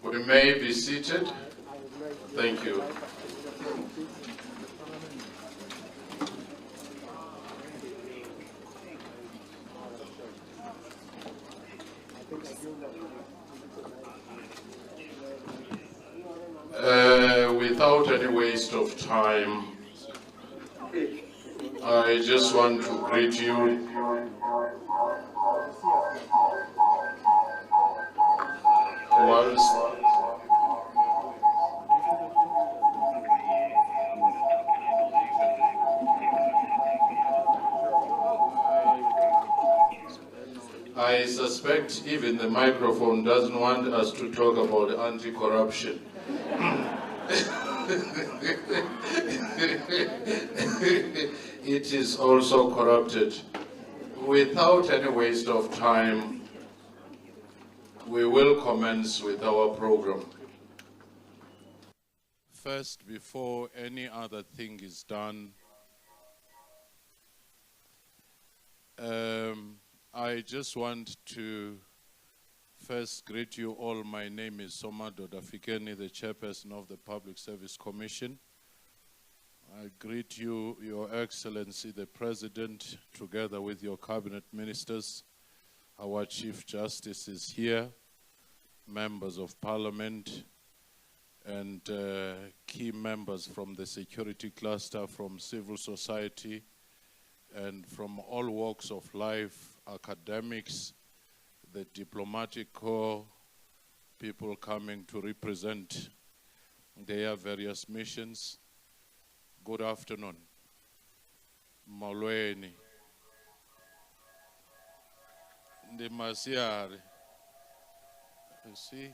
We may be seated. Thank you. Without any waste of time, I just want to greet you whilst I suspect even the microphone doesn't want us to talk about anti-corruption. It is also corrupted. Without any waste of time, we will commence with our program. First, before any other thing is done, I just want to first greet you all. My name is Somado Dafikeni, the chairperson of the Public Service Commission. I greet you, Your Excellency, the President, together with your cabinet ministers. Our Chief Justice is here, members of Parliament, and key members from the security cluster, from civil society, and from all walks of life, academics, the diplomatic corps, people coming to represent their various missions. Good afternoon. Molweni. Ndimasiari. You see?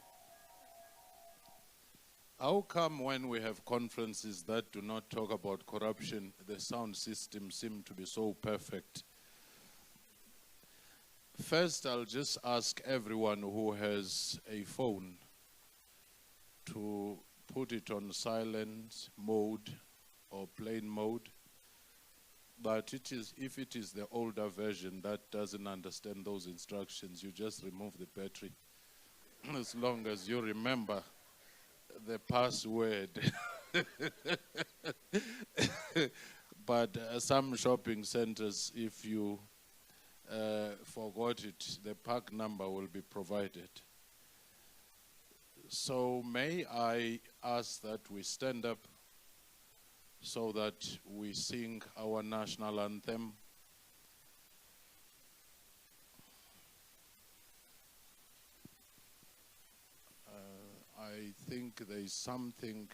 How come when we have conferences that do not talk about corruption, the sound system seems to be so perfect? First, I'll just ask everyone who has a phone to put it on silent mode or plain mode. But if it is the older version that doesn't understand those instructions, you just remove the battery. As long as you remember the password. But some shopping centers, if you forgot it, the park number will be provided. So may I ask that we stand up so that we sing our national anthem. I think there is something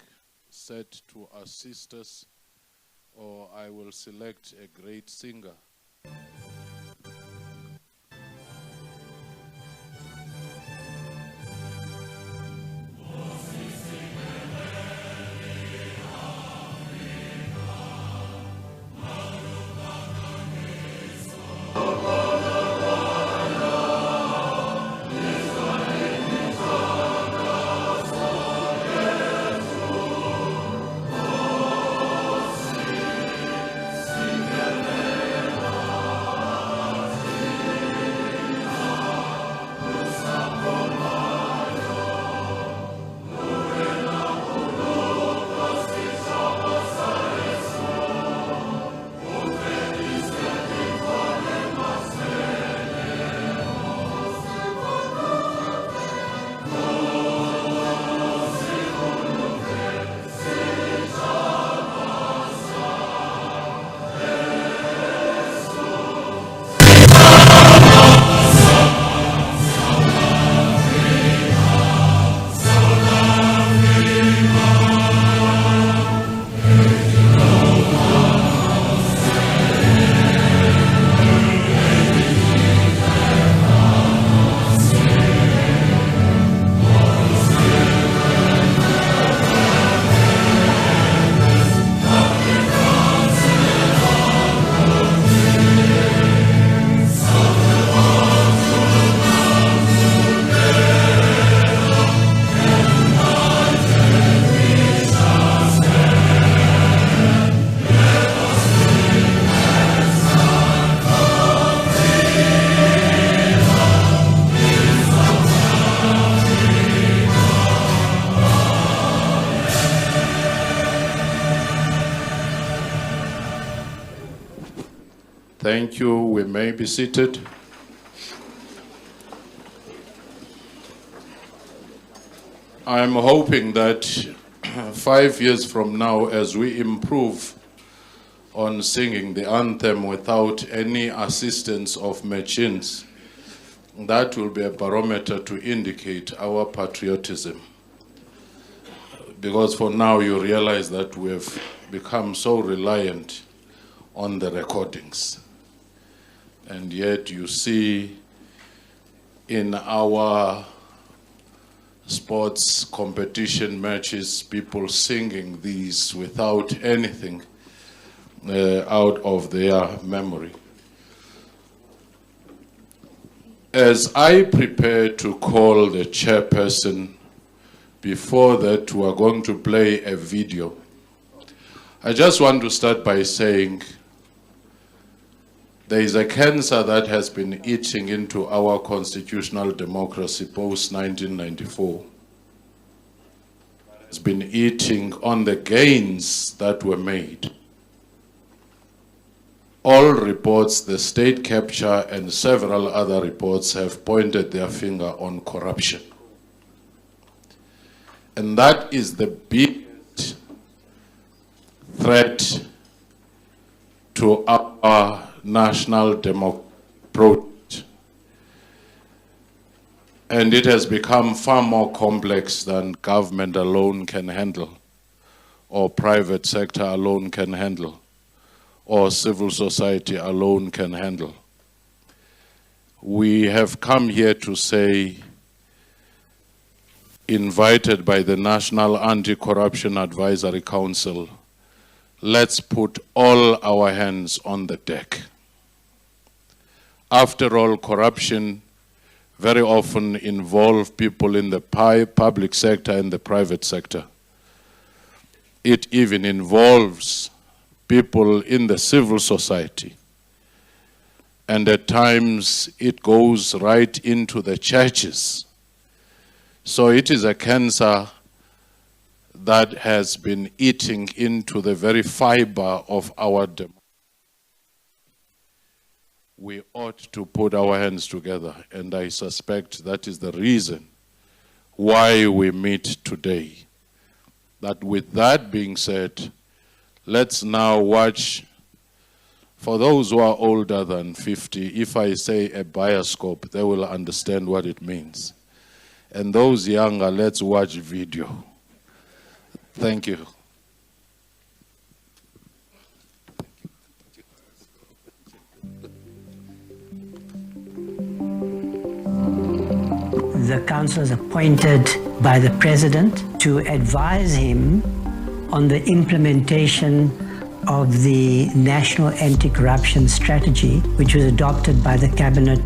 set to assist us, or I will select a great singer. Thank you. We may be seated. I'm hoping that 5 years from now, as we improve on singing the anthem without any assistance of machines, that will be a barometer to indicate our patriotism. Because for now you realize that we have become so reliant on the recordings. And yet you see in our sports competition matches people singing these without anything out of their memory. As I prepare to call the chairperson, before that we are going to play a video. I just want to start by saying there is a cancer that has been eating into our constitutional democracy post-1994. It's been eating on the gains that were made. All reports, the state capture and several other reports have pointed their finger on corruption. And that is the biggest threat to our national democracy. And it has become far more complex than government alone can handle, or private sector alone can handle, or civil society alone can handle. We have come here to say, invited by the National Anti-Corruption Advisory Council, let's put all our hands on the deck. After all, corruption very often involves people in the public sector and the private sector. It even involves people in the civil society. And at times it goes right into the churches. So it is a cancer that has been eating into the very fiber of our democracy. We ought to put our hands together, and I suspect that is the reason why we meet today. That with that being said, let's now watch, for those who are older than 50, if I say a bioscope, they will understand what it means. And those younger, let's watch video. Thank you. The council is appointed by the president to advise him on the implementation of the National Anti-Corruption Strategy, which was adopted by the cabinet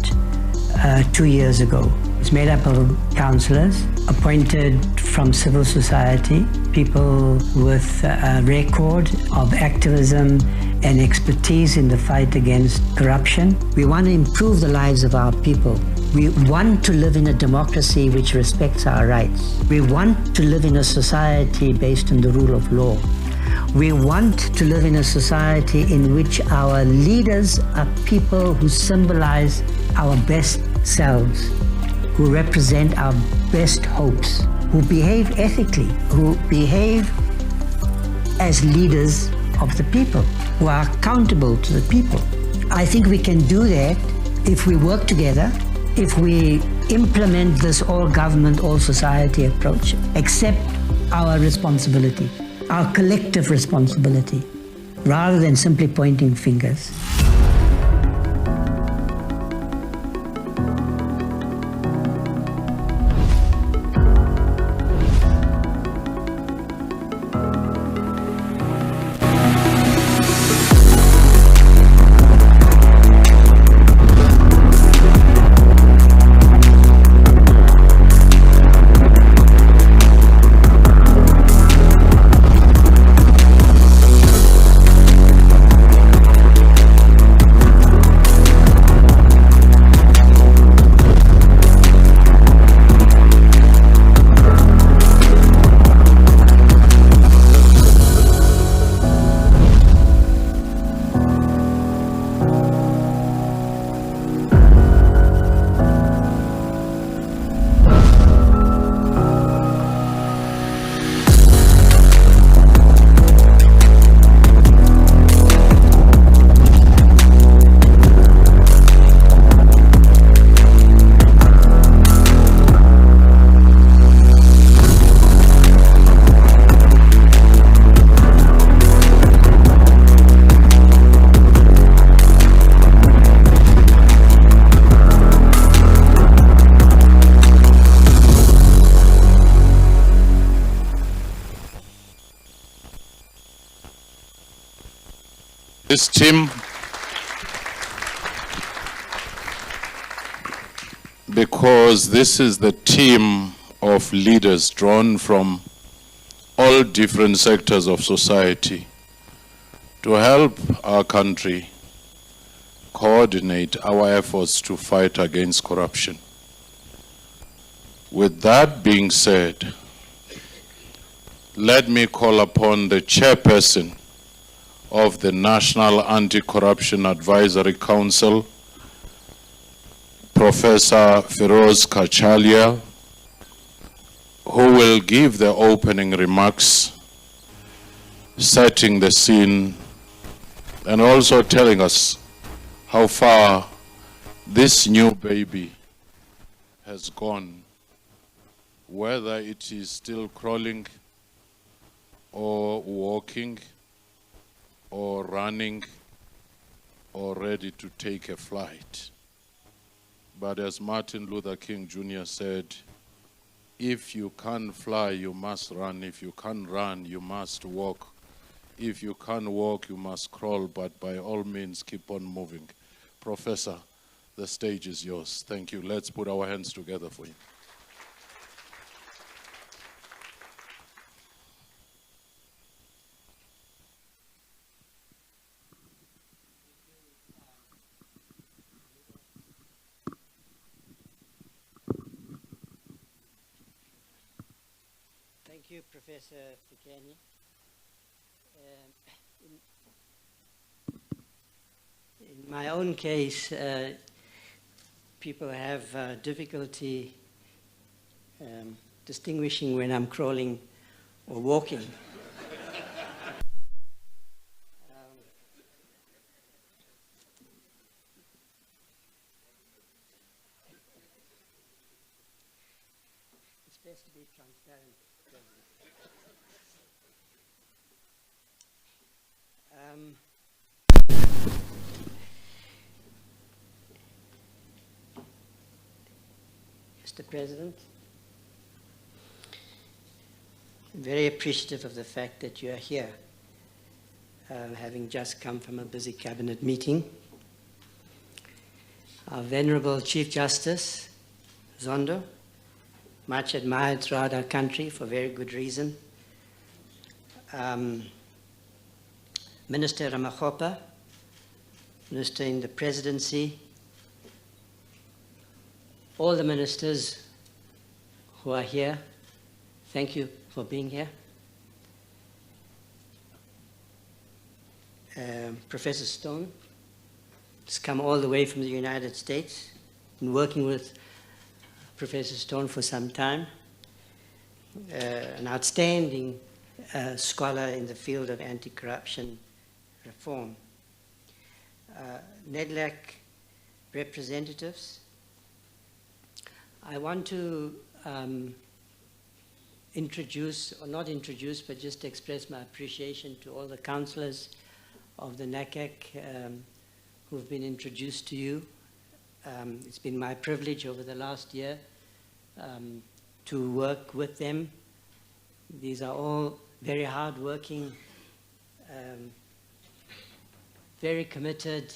2 years ago. It's made up of councillors appointed from civil society, people with a record of activism and expertise in the fight against corruption. We want to improve the lives of our people. We want to live in a democracy which respects our rights. We want to live in a society based on the rule of law. We want to live in a society in which our leaders are people who symbolize our best selves, who represent our best hopes, who behave ethically, who behave as leaders of the people, who are accountable to the people. I think we can do that if we work together, if we implement this all government, all society approach, accept our responsibility, our collective responsibility, rather than simply pointing fingers. this team because this is the team of leaders drawn from all different sectors of society to help our country coordinate our efforts to fight against corruption. With that being said, let me call upon the chairperson of the National Anti-Corruption Advisory Council, Professor Feroz Kachalia, who will give the opening remarks, setting the scene, and also telling us how far this new baby has gone, whether it is still crawling or walking or running or ready to take a flight. But as Martin Luther King Jr. said, if you can't fly, you must run. If you can't run, you must walk. If you can't walk, you must crawl, but by all means, keep on moving. Professor, the stage is yours. Thank you. Let's put our hands together for you. Thank you, Professor Fikeni. In my own case, people have difficulty distinguishing when I'm crawling or walking. It's best to be transparent. Mr. President, I'm very appreciative of the fact that you are here, having just come from a busy cabinet meeting. Our venerable Chief Justice, Zondo, much admired throughout our country for very good reason. Minister Ramaphosa, Minister in the Presidency, all the ministers who are here, thank you for being here. Professor Stone has come all the way from the United States, been working with Professor Stone for some time, an outstanding scholar in the field of anti-corruption reform. NEDLAC representatives, I want to introduce, or not introduce, but just express my appreciation to all the councillors of the NACAC who've been introduced to you. It's been my privilege over the last year to work with them. These are all very hard-working, very committed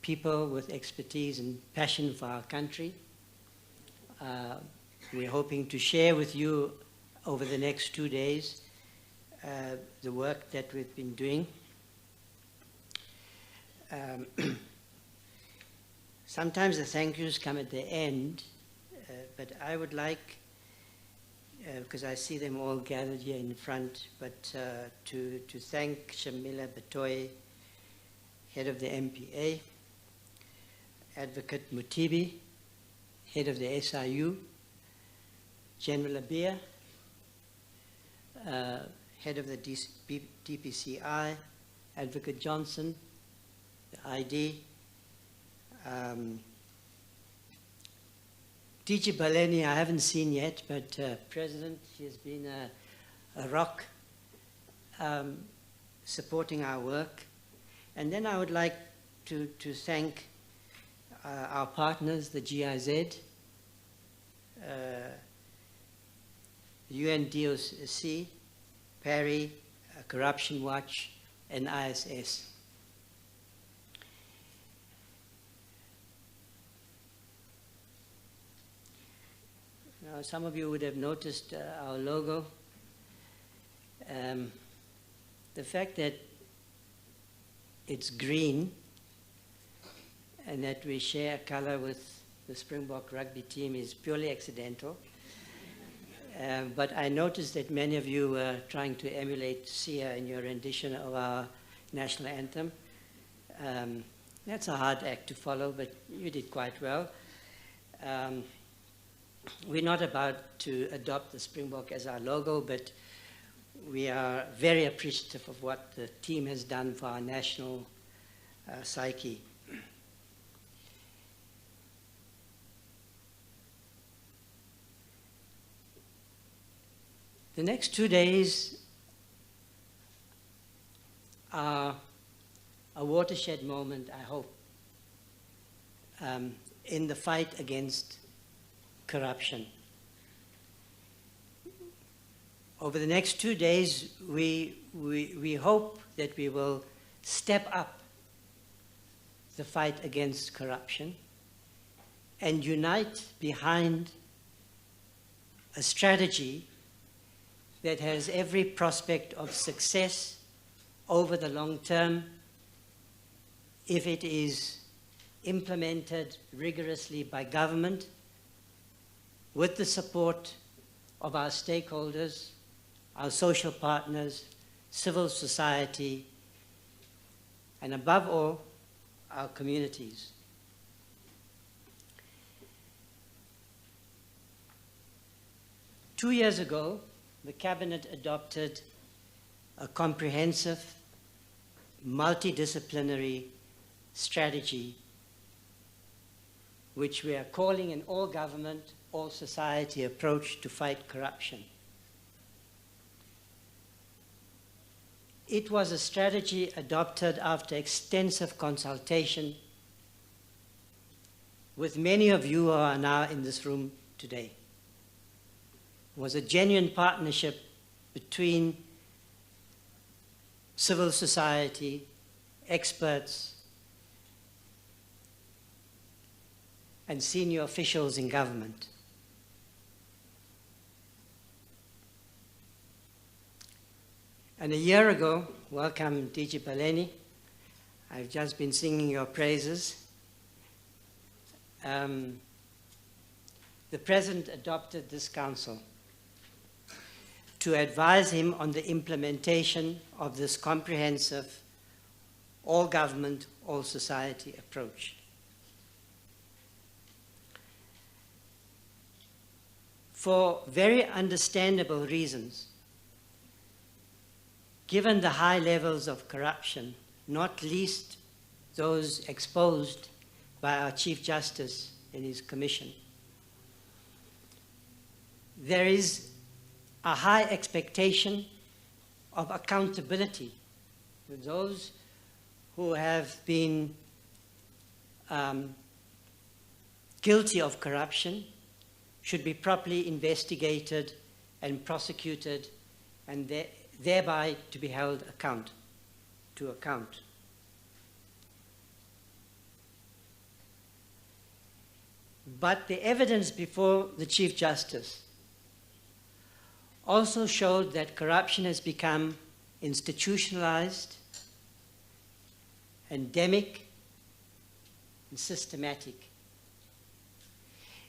people with expertise and passion for our country. We're hoping to share with you over the next 2 days the work that we've been doing. Sometimes the thank yous come at the end, but I would like, because I see them all gathered here in front, but to thank Shamila Batoy, head of the MPA, Advocate Mutibi, head of the SIU, General Abia, head of the DPCI, Advocate Johnson, the ID, DG Baleni I haven't seen yet, but President, she has been a rock supporting our work. And then I would like to thank our partners, the GIZ, UNDOC, PARI, Corruption Watch, and ISS. Some of you would have noticed our logo. The fact that it's green and that we share a color with the Springbok rugby team is purely accidental. But I noticed that many of you were trying to emulate Sia in your rendition of our national anthem. That's a hard act to follow, but you did quite well. We're not about to adopt the Springbok as our logo, but we are very appreciative of what the team has done for our national psyche. The next 2 days are a watershed moment, I hope, in the fight against corruption. Over the next 2 days, we hope that we will step up the fight against corruption and unite behind a strategy that has every prospect of success over the long term if it is implemented rigorously by government with the support of our stakeholders, our social partners, civil society, and above all, our communities. Two years ago, the Cabinet adopted a comprehensive, multidisciplinary strategy, which we are calling an all-government, all-society approach to fight corruption. It was a strategy adopted after extensive consultation with many of you who are now in this room today. It was a genuine partnership between civil society, experts, and senior officials in government. And a year ago, welcome DG Paleni, I've just been singing your praises. The President adopted this council to advise him on the implementation of this comprehensive, all-government, all-society approach. For very understandable reasons, given the high levels of corruption, not least those exposed by our Chief Justice in his commission, there is a high expectation of accountability for those who have been guilty of corruption should be properly investigated and prosecuted and thereby to be held to account. But the evidence before the Chief Justice also showed that corruption has become institutionalized, endemic, and systematic.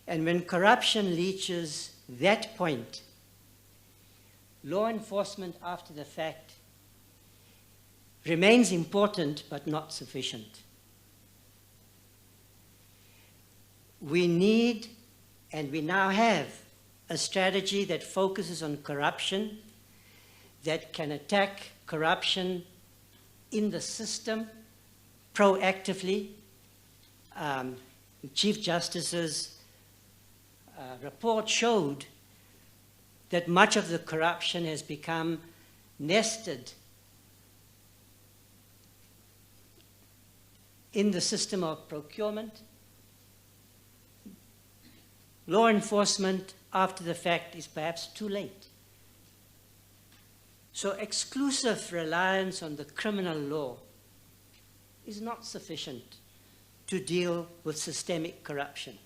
And when corruption reaches that point, law enforcement after the fact remains important but not sufficient. We need, and we now have, a strategy that focuses on corruption, that can attack corruption in the system proactively. The Chief Justice's report showed that much of the corruption has become nested in the system of procurement. Law enforcement after the fact is perhaps too late. So exclusive reliance on the criminal law is not sufficient to deal with systemic corruption.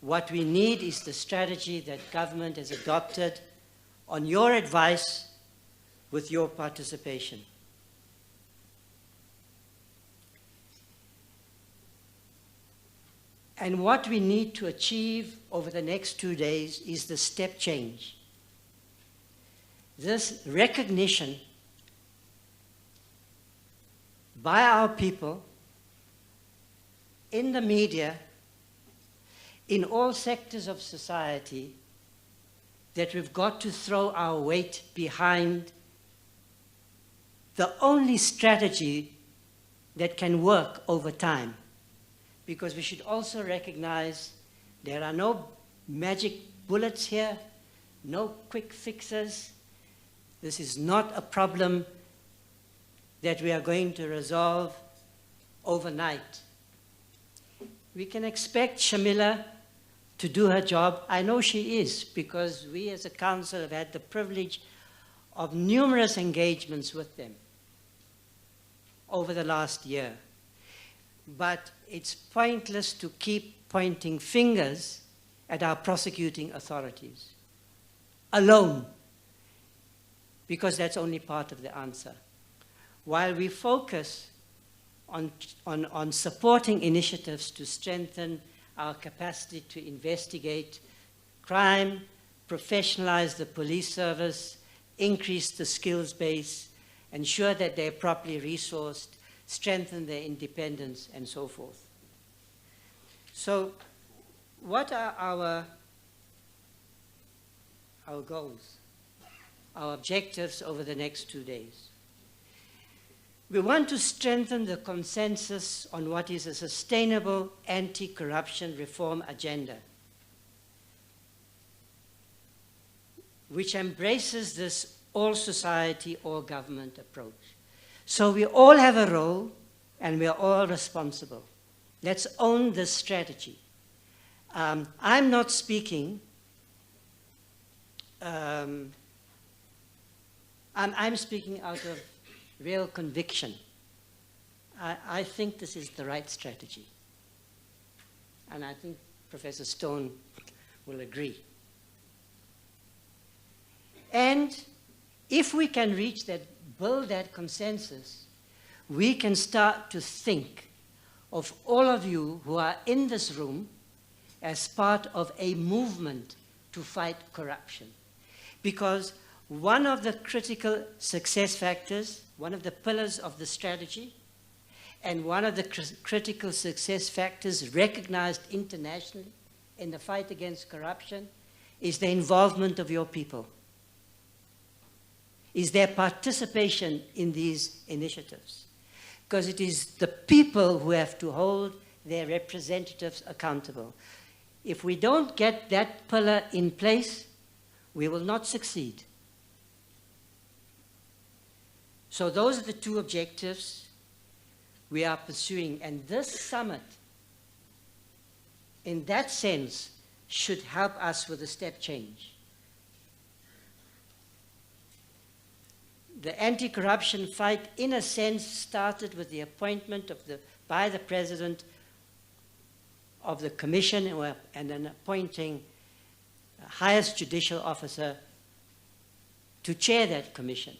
What we need is the strategy that government has adopted on your advice with your participation. And what we need to achieve over the next 2 days is the step change. This recognition by our people, in the media, in all sectors of society, that we've got to throw our weight behind the only strategy that can work over time. Because we should also recognize there are no magic bullets here, no quick fixes. This is not a problem that we are going to resolve overnight. We can expect Shamila to do her job. I know she is, because we as a council have had the privilege of numerous engagements with them over the last year. But it's pointless to keep pointing fingers at our prosecuting authorities alone, because that's only part of the answer. While we focus on supporting initiatives to strengthen our capacity to investigate crime, professionalize the police service, increase the skills base, ensure that they're properly resourced, strengthen their independence, and so forth. So, what are our goals, our objectives over the next 2 days? We want to strengthen the consensus on what is a sustainable anti-corruption reform agenda, which embraces this all-society, all-government approach. So we all have a role, and we are all responsible. Let's own this strategy. I'm not speaking, I'm speaking out of real conviction. I think this is the right strategy. And I think Professor Stone will agree. And if we can reach that, build that consensus, we can start to think of all of you who are in this room as part of a movement to fight corruption. Because one of the critical success factors, one of the pillars of the strategy, and one of the critical success factors recognized internationally in the fight against corruption is the involvement of your people, is their participation in these initiatives. Because it is the people who have to hold their representatives accountable. If we don't get that pillar in place, we will not succeed. So those are the two objectives we are pursuing. And this summit, in that sense, should help us with a step change. The anti-corruption fight, in a sense, started with the appointment by the President of the Commission and then appointing the highest judicial officer to chair that commission.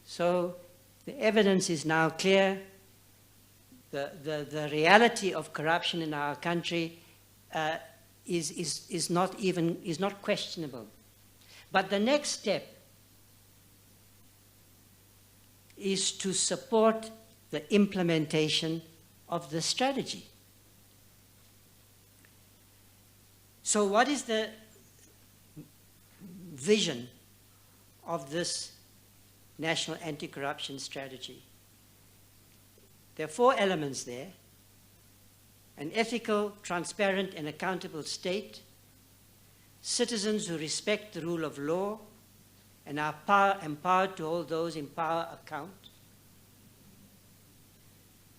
So the evidence is now clear. The reality of corruption in our country is not questionable. But the next step is to support the implementation of the strategy. So what is the vision of this National Anti-Corruption Strategy? There are 4 elements there: an ethical, transparent, and accountable state, citizens who respect the rule of law and are empowered to hold those in power account,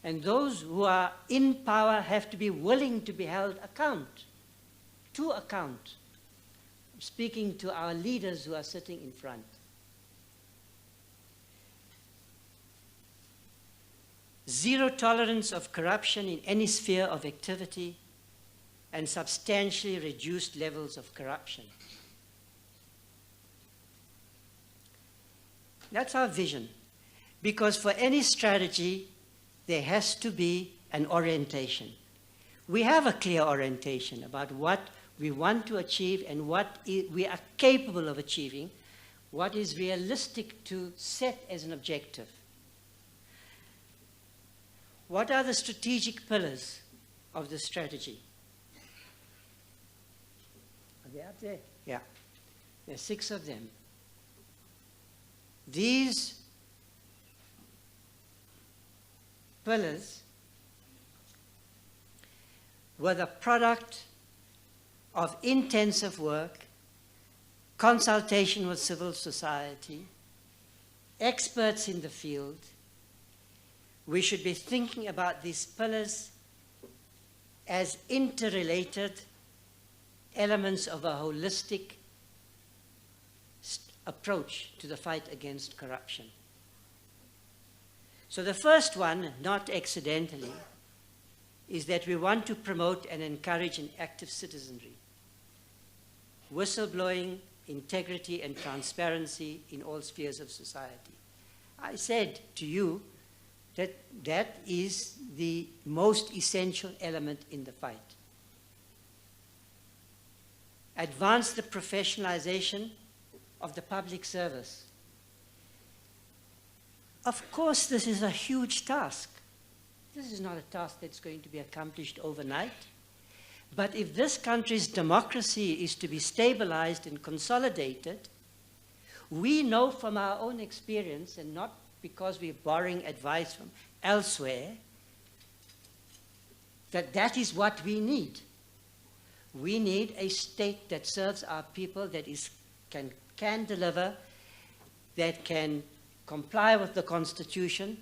and those who are in power have to be willing to be held to account. I'm speaking to our leaders who are sitting in front. Zero tolerance of corruption in any sphere of activity, and substantially reduced levels of corruption. That's our vision. Because for any strategy, there has to be an orientation. We have a clear orientation about what we want to achieve and what we are capable of achieving, what is realistic to set as an objective. What are the strategic pillars of the strategy? Are they up there? Yeah. There are 6 of them. These pillars were the product of intensive work, consultation with civil society, experts in the field. We should be thinking about these pillars as interrelated elements of a holistic approach to the fight against corruption. So the first one, not accidentally, is that we want to promote and encourage an active citizenry. Whistleblowing, integrity, and transparency in all spheres of society. I said to you that that is the most essential element in the fight. Advance the professionalization of the public service. Of course, this is a huge task. This is not a task that's going to be accomplished overnight. But if this country's democracy is to be stabilized and consolidated, we know from our own experience, and not because we're borrowing advice from elsewhere, that that is what we need. We need a state that serves our people, that can deliver, that can comply with the Constitution,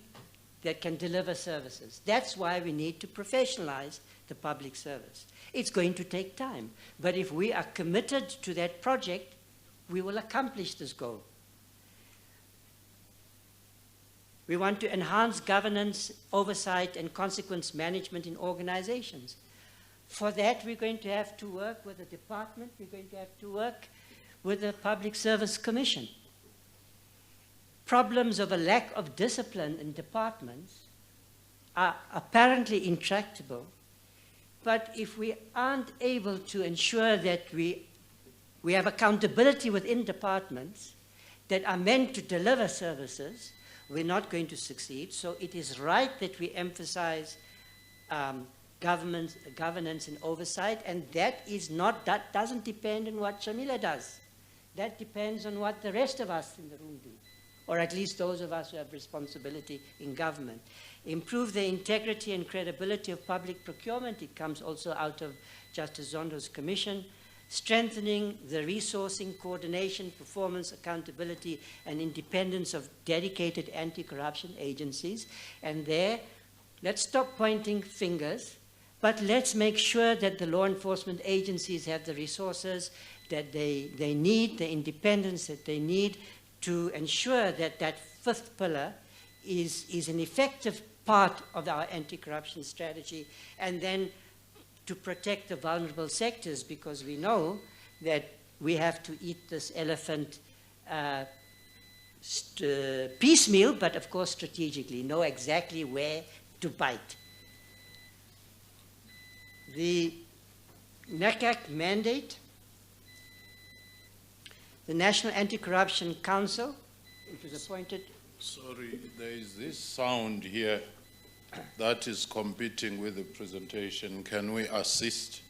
that can deliver services. That's why we need to professionalize the public service. It's going to take time, but if we are committed to that project, we will accomplish this goal. We want to enhance governance, oversight, and consequence management in organizations. For that, we're going to have to work with the department, we're going to have to work with the Public Service Commission. Problems of a lack of discipline in departments are apparently intractable, but if we aren't able to ensure that we have accountability within departments that are meant to deliver services, we're not going to succeed. So it is right that we emphasize governance and oversight, and that doesn't depend on what Shamila does. That depends on what the rest of us in the room do, or at least those of us who have responsibility in government. Improve the integrity and credibility of public procurement. It comes also out of Justice Zondo's commission. Strengthening the resourcing, coordination, performance, accountability, and independence of dedicated anti-corruption agencies. And there, let's stop pointing fingers, but let's make sure that the law enforcement agencies have the resources that they need, the independence that they need to ensure that that 5th pillar is an effective part of our anti-corruption strategy, and then to protect the vulnerable sectors, because we know that we have to eat this elephant piecemeal, but of course strategically, know exactly where to bite. The NACAC mandate, the National Anti-Corruption Council, which was appointed. Sorry, there is this sound here that is competing with the presentation. Can we assist?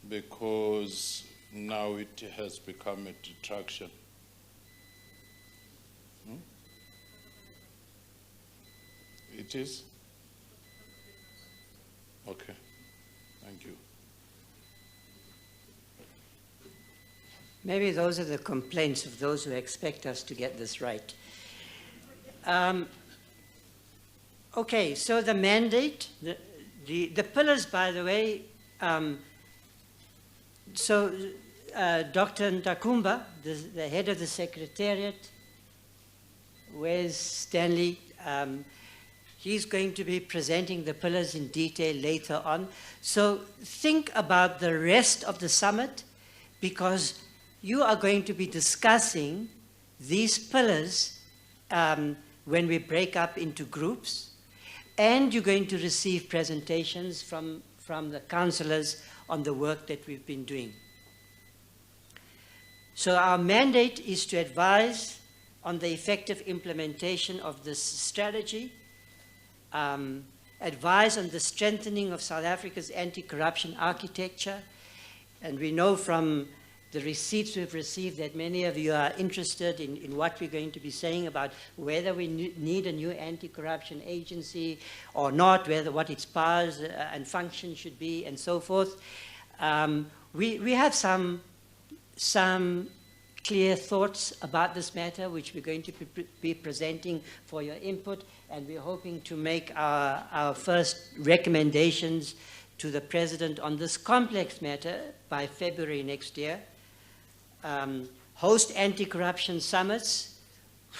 Because now it has become a detraction. It is? Okay, thank you. Maybe those are the complaints of those who expect us to get this right. Okay, so the mandate, the pillars, by the way, Dr. Ntakumba, the head of the Secretariat, where's Stanley? He's going to be presenting the pillars in detail later on. So think about the rest of the summit, because you are going to be discussing these pillars when we break up into groups, and you're going to receive presentations from the councillors on the work that we've been doing. So our mandate is to advise on the effective implementation of this strategy, advise on the strengthening of South Africa's anti-corruption architecture, and we know from the receipts we've received that many of you are interested in what we're going to be saying about whether we need a new anti-corruption agency or not, what its powers and functions should be, and so forth. We have some clear thoughts about this matter, which we're going to be presenting for your input, and we're hoping to make our first recommendations to the President on this complex matter by February next year. Host anti-corruption summits,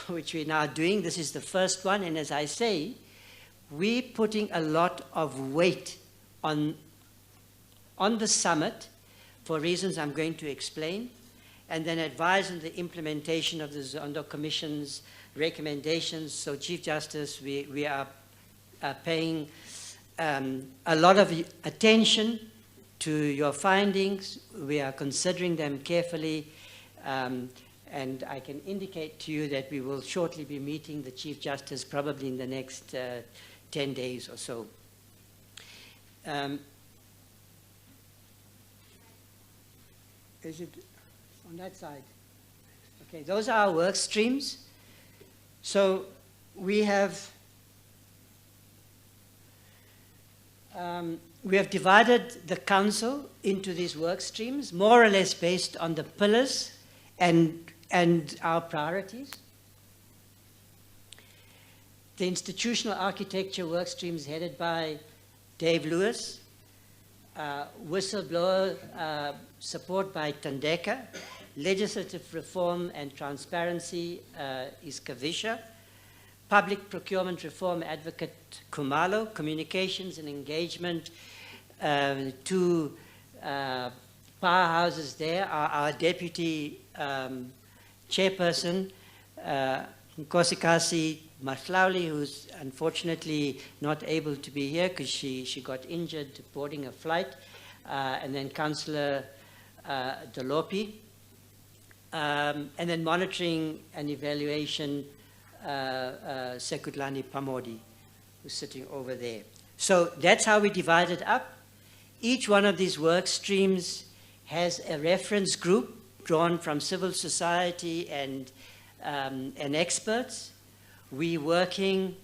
which we're now doing. This is the first one, and as I say, we're putting a lot of weight on the summit for reasons I'm going to explain, and then advise on the implementation of the Zondo Commission's recommendations. So, Chief Justice, we are paying a lot of attention to your findings. We are considering them carefully, and I can indicate to you that we will shortly be meeting the Chief Justice, probably in the next 10 days or so. Is it on that side? Okay, those are our work streams. So we have divided the council into these work streams, more or less based on the pillars and our priorities. The institutional architecture work stream is headed by Dave Lewis. Whistleblower support by Tandeka. Legislative reform and transparency is Kavisha. Public procurement reform advocate Kumalo. Communications and engagement, two powerhouses there are our deputy chairperson, Nkosikasi Mahlauli, who's unfortunately not able to be here because she got injured boarding a flight, and then Councillor Dolopi, and then monitoring and evaluation, Sekutlani Pamodi, who's sitting over there. So that's how we divide it up. Each one of these work streams has a reference group drawn from civil society and experts. We're working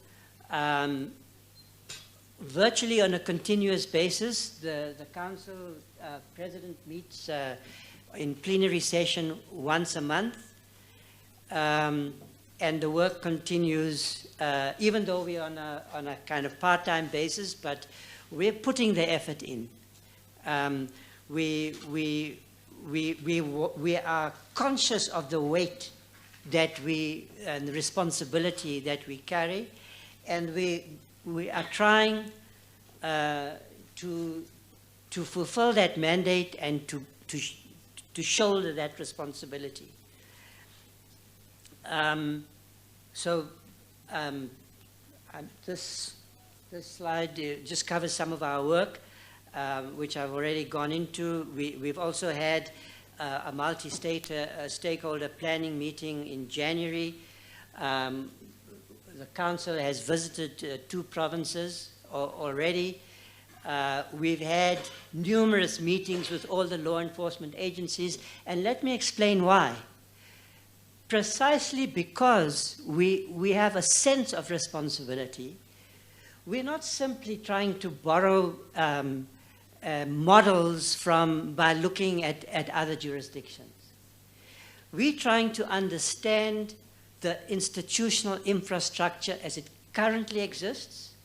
virtually on a continuous basis. The council president meets in plenary session once a month, and the work continues, even though we're on a kind of part-time basis, but we're putting the effort in. We are conscious of the weight that and the responsibility that we carry, and we are trying to fulfill that mandate and to shoulder that responsibility. This slide just covers some of our work, which I've already gone into. We've also had a multi-stakeholder planning meeting in January. The council has visited 2 provinces already. We've had numerous meetings with all the law enforcement agencies, and let me explain why. Precisely because we have a sense of responsibility, we're not simply trying to borrow models by looking at other jurisdictions. We're trying to understand the institutional infrastructure as it currently exists.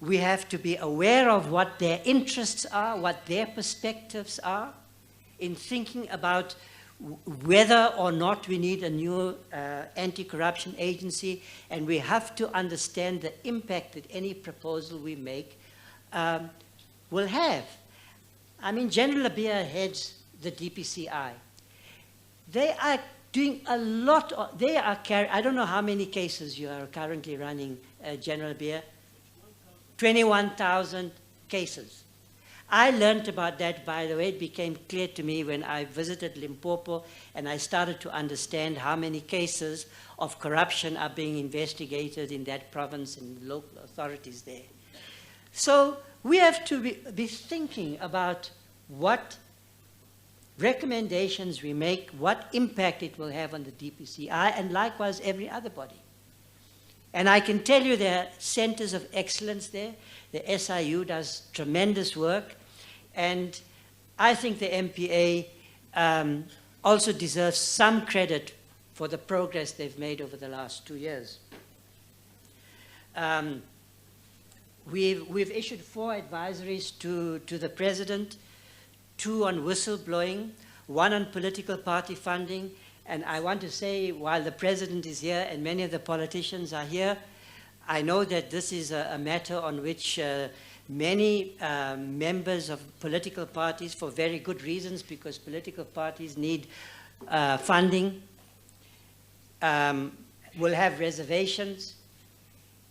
We have to be aware of what their interests are, what their perspectives are, in thinking about whether or not we need a new anti-corruption agency, and we have to understand the impact that any proposal we make will have. I mean, General Abia heads the DPCI. They are doing a lot of, I don't know how many cases you are currently running, General Abia. 21,000 cases. I learned about that, by the way. It became clear to me when I visited Limpopo and I started to understand how many cases of corruption are being investigated in that province and local authorities there. So we have to be thinking about what recommendations we make, what impact it will have on the DPCI, and likewise every other body. And I can tell you there are centers of excellence there. The SIU does tremendous work. And I think the MPA also deserves some credit for the progress they've made over the last 2 years. We've issued 4 advisories to the President, 2 on whistleblowing, 1 on political party funding. And I want to say, while the President is here and many of the politicians are here, I know that this is a matter on which many members of political parties, for very good reasons, because political parties need funding, will have reservations.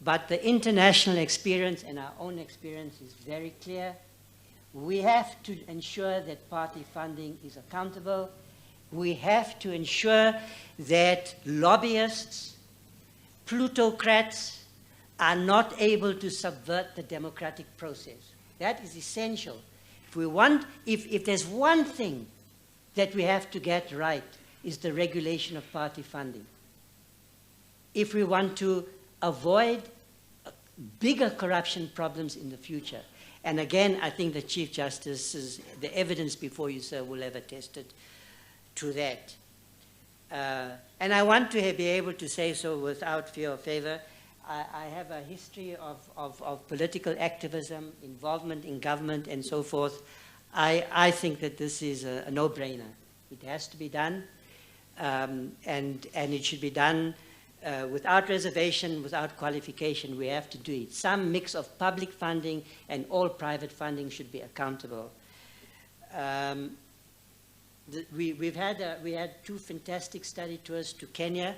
But the international experience and our own experience is very clear. We have to ensure that party funding is accountable. We have to ensure that lobbyists, plutocrats, are not able to subvert the democratic process. That is essential. If there's one thing that we have to get right, is the regulation of party funding. If we want to avoid bigger corruption problems in the future. And again, I think the Chief Justice's, the evidence before you, sir, will have attested to that. And I want to be able to say so without fear or favor. I have a history of political activism, involvement in government, and so forth. I think that this is a no-brainer. It has to be done, and it should be done without reservation, without qualification. We have to do it. Some mix of public funding and all private funding should be accountable. We had 2 fantastic study tours to Kenya.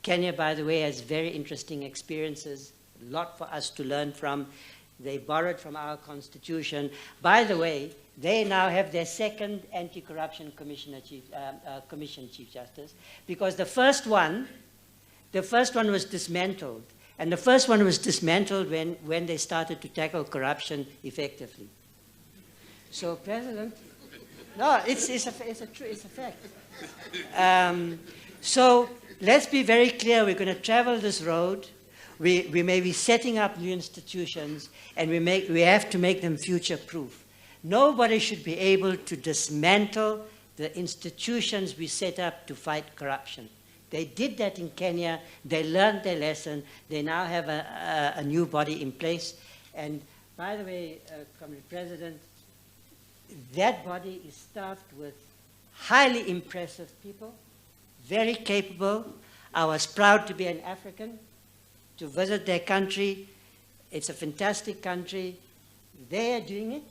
Kenya, by the way, has very interesting experiences, a lot for us to learn from. They borrowed from our constitution. By the way, they now have their 2nd anti-corruption commission, Chief Justice, because the first one was dismantled. And the first one was dismantled when they started to tackle corruption effectively. So, President, no, it's a fact. So let's be very clear. We're going to travel this road. We may be setting up new institutions, and we have to make them future-proof. Nobody should be able to dismantle the institutions we set up to fight corruption. They did that in Kenya. They learned their lesson. They now have a new body in place. And by the way, Comrade President, that body is staffed with highly impressive people, very capable. I was proud to be an African, to visit their country. It's a fantastic country. They are doing it,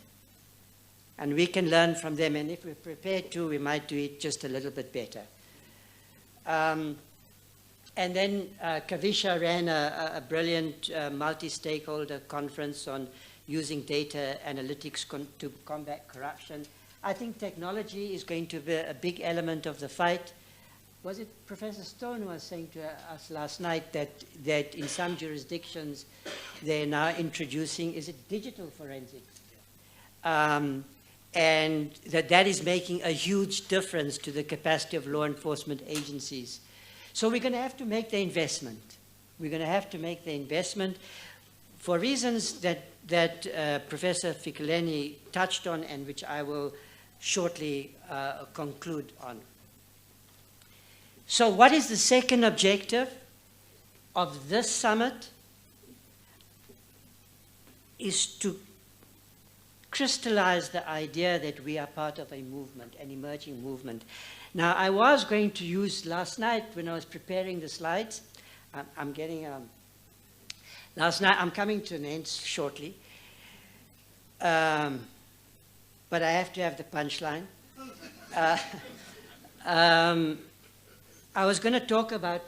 and we can learn from them. And if we're prepared to, we might do it just a little bit better. And then Kavisha ran a brilliant multi-stakeholder conference on using data analytics to combat corruption. I think technology is going to be a big element of the fight. Was it Professor Stone who was saying to us last night that in some jurisdictions they're now introducing, is it digital forensics? And that is making a huge difference to the capacity of law enforcement agencies. So we're going to have to make the investment. We're going to have to make the investment for reasons that Professor Fikuleni touched on, and which I will shortly conclude on. So what is the second objective of this summit? Is to crystallize the idea that we are part of a movement, an emerging movement. Now, I was going to use last night when I was preparing the slides, last night, I'm coming to an end shortly, but I have to have the punchline. I was going to talk about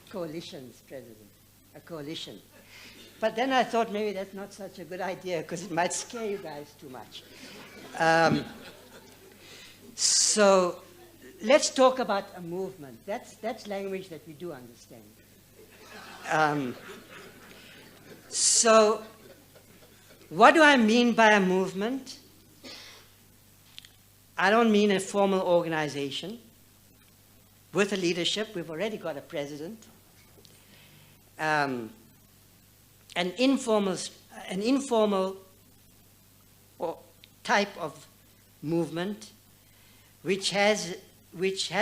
coalitions, President, a coalition. But then I thought maybe that's not such a good idea because it might scare you guys too much. So let's talk about a movement. That's language that we do understand. So what do I mean by a movement? I don't mean a formal organization with a leadership. We've already got a president. An informal type of movement which has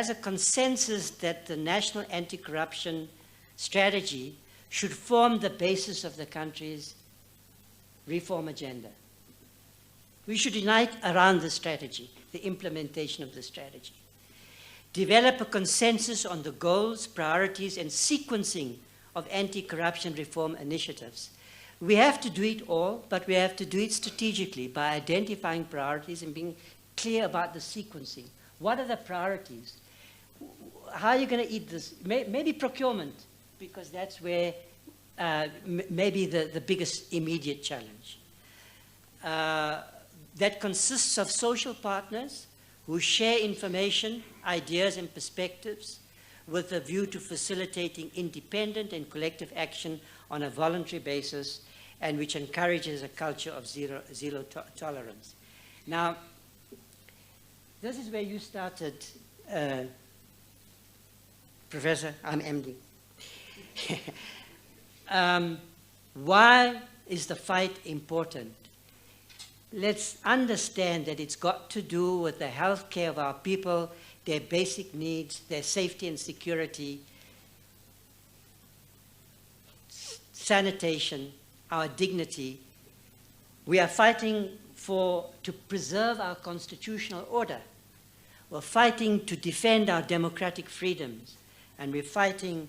a consensus that the national anti-corruption strategy should form the basis of the country's reform agenda. We should unite around the strategy, the implementation of the strategy. Develop a consensus on the goals, priorities, and sequencing of anti-corruption reform initiatives. We have to do it all, but we have to do it strategically by identifying priorities and being clear about the sequencing. What are the priorities? How are you going to eat this? Maybe procurement, because that's where maybe the biggest immediate challenge. That consists of social partners who share information, ideas, and perspectives with a view to facilitating independent and collective action on a voluntary basis, and which encourages a culture of zero tolerance. Now, this is where you started, Professor, I'm MD. Why is the fight important? Let's understand that it's got to do with the health care of our people, their basic needs, their safety and security, sanitation, our dignity. We are fighting to preserve our constitutional order. We're fighting to defend our democratic freedoms. And we're fighting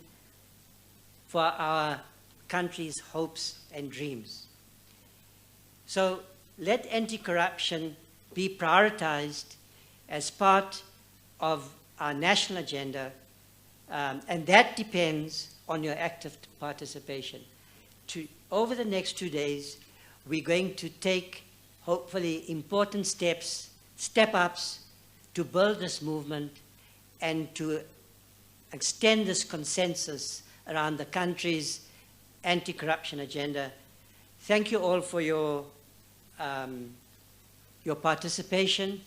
for our country's hopes and dreams. So let anti-corruption be prioritized as part of our national agenda, and that depends on your active participation. Over the next 2 days, we're going to take, hopefully, important step-ups to build this movement and to extend this consensus around the country's anti-corruption agenda. Thank you all for your participation.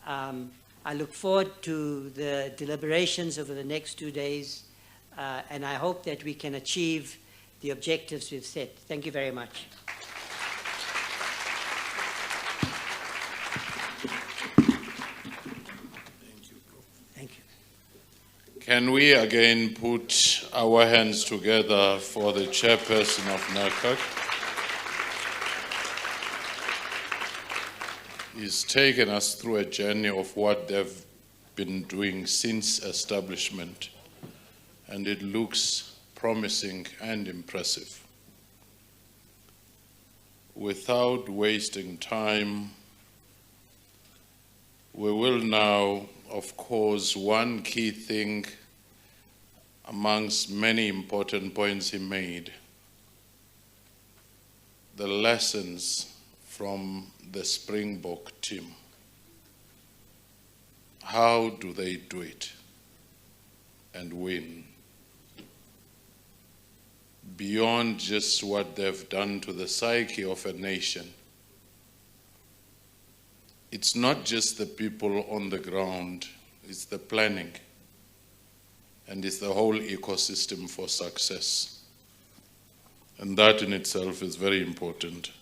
I look forward to the deliberations over the next 2 days, and I hope that we can achieve the objectives we've set. Thank you very much. Thank you. Can we again put our hands together for the chairperson of NACAC? He's taken us through a journey of what they've been doing since establishment, and it looks promising and impressive. Without wasting time, we will now, of course, one key thing amongst many important points he made, the lessons from the Springbok team. How do they do it and win? Beyond just what they've done to the psyche of a nation. It's not just the people on the ground, it's the planning, and it's the whole ecosystem for success. And that in itself is very important.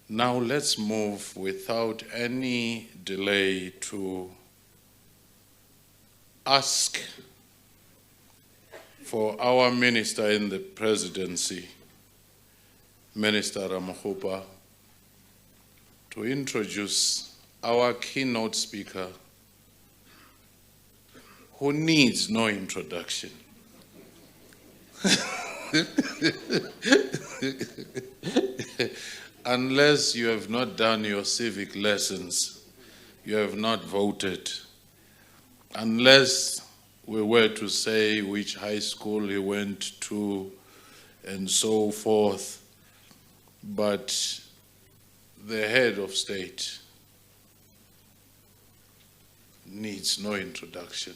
Now let's move without any delay to ask for our minister in the presidency, Minister Ramaphosa, to introduce our keynote speaker, who needs no introduction. Unless you have not done your civic lessons, you have not voted. Unless we were to say which high school he went to and so forth, but the head of state needs no introduction.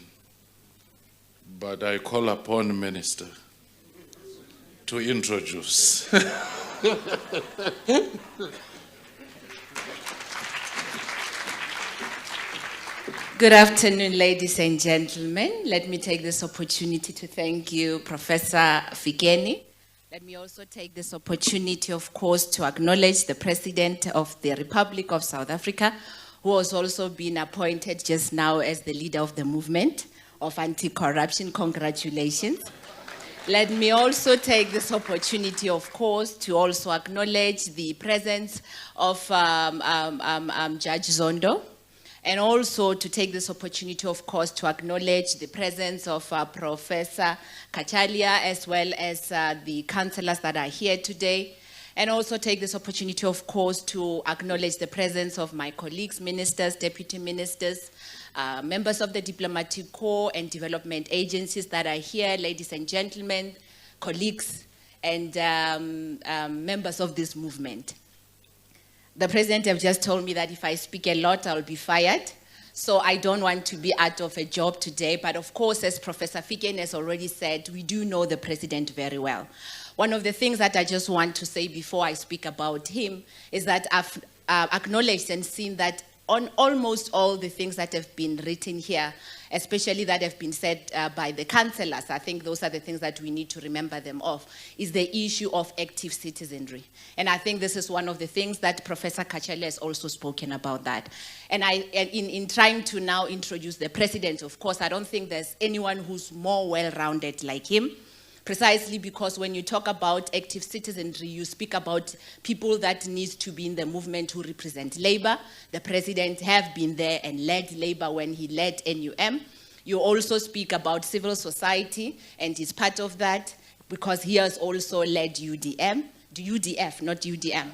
But I call upon Minister to introduce. Good afternoon, ladies and gentlemen. Let me take this opportunity to thank you, Professor Fikeni. Let me also take this opportunity, of course, to acknowledge the President of the Republic of South Africa, who has also been appointed just now as the leader of the movement of anti-corruption. Congratulations. Let me also take this opportunity, of course, to also acknowledge the presence of Judge Zondo, and also to take this opportunity, of course, to acknowledge the presence of Professor Kachalia, as well as the councillors that are here today, and also take this opportunity, of course, to acknowledge the presence of my colleagues, ministers, deputy ministers, members of the diplomatic corps and development agencies that are here, ladies and gentlemen, colleagues, and members of this movement. The President have just told me that if I speak a lot, I'll be fired. So I don't want to be out of a job today. But of course, as Professor Fiken has already said, we do know the President very well. One of the things that I just want to say before I speak about him is that I've acknowledged and seen that on almost all the things that have been written here, especially that have been said by the councillors, I think those are the things that we need to remember them of, is the issue of active citizenry. And I think this is one of the things that Professor Kachele has also spoken about that. And in trying to now introduce the President, of course, I don't think there's anyone who's more well-rounded like him. Precisely because when you talk about active citizenry, you speak about people that need to be in the movement who represent labor. The President have been there and led labor when he led NUM. You also speak about civil society, and he's part of that because he has also led UDM. UDF, not UDM.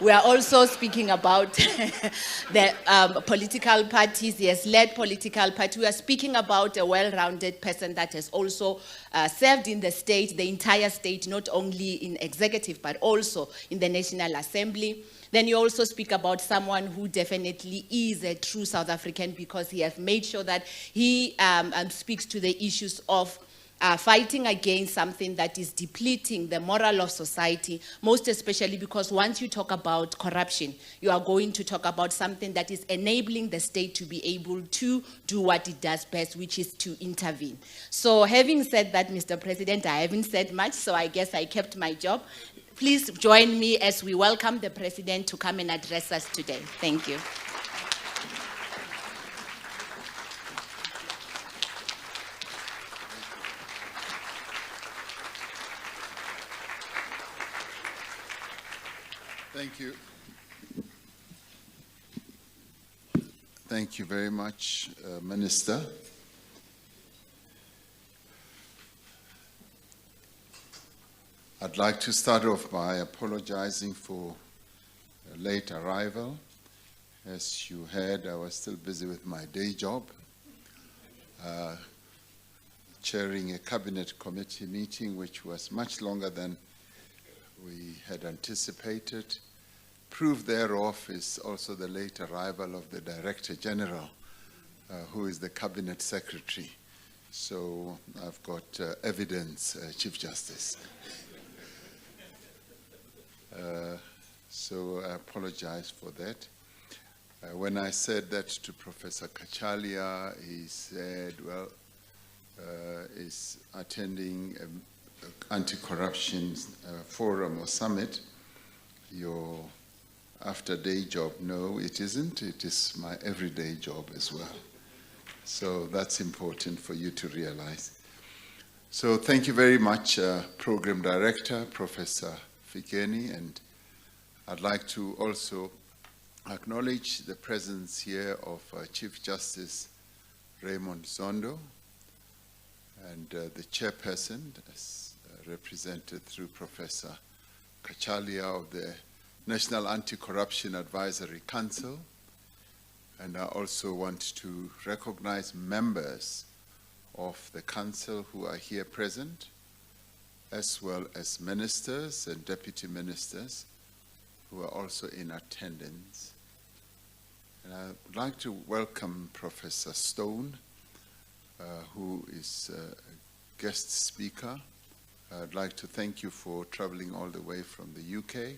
We are also speaking about the political parties. He has led political parties. We are speaking about a well-rounded person that has also served in the state, the entire state, not only in executive, but also in the National Assembly. Then you also speak about someone who definitely is a true South African because he has made sure that he speaks to the issues of fighting against something that is depleting the moral of society, most especially because once you talk about corruption, you are going to talk about something that is enabling the state to be able to do what it does best, which is to intervene. So having said that, Mr. President, I haven't said much, so I guess I kept my job. Please join me as we welcome the President to come and address us today. Thank you. Thank you. Thank you very much, Minister. I'd like to start off by apologizing for a late arrival. As you heard, I was still busy with my day job, chairing a cabinet committee meeting, which was much longer than we had anticipated. Proof thereof is also the late arrival of the Director General, who is the Cabinet Secretary. So I've got evidence, Chief Justice. So I apologize for that. When I said that to Professor Kachalia, he said, well, is attending an anti-corruption forum or summit, your after-day job. No, it isn't. It is my everyday job as well. So that's important for you to realize. So thank you very much, Program Director, Professor Fikeni, and I'd like to also acknowledge the presence here of Chief Justice Raymond Zondo and the chairperson, as represented through Professor Kachalia of the National Anti-Corruption Advisory Council. And I also want to recognize members of the council who are here present, as well as ministers and deputy ministers who are also in attendance. And I'd like to welcome Professor Stone, who is a guest speaker. I'd like to thank you for traveling all the way from the UK,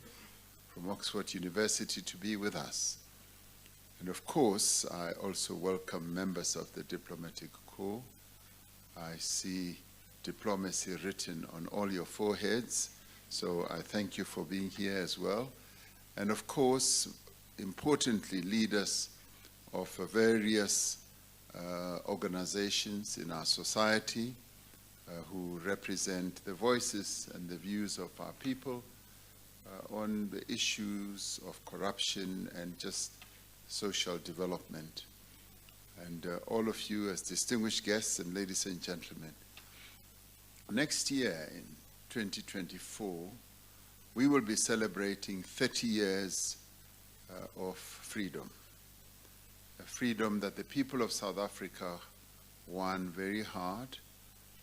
from Oxford University, to be with us. And of course, I also welcome members of the diplomatic corps. I see diplomacy written on all your foreheads, so I thank you for being here as well. And of course, importantly, leaders of various organizations in our society who represent the voices and the views of our people on the issues of corruption and just social development. And all of you as distinguished guests and ladies and gentlemen, next year in 2024, we will be celebrating 30 years of freedom. A freedom that the people of South Africa won very hard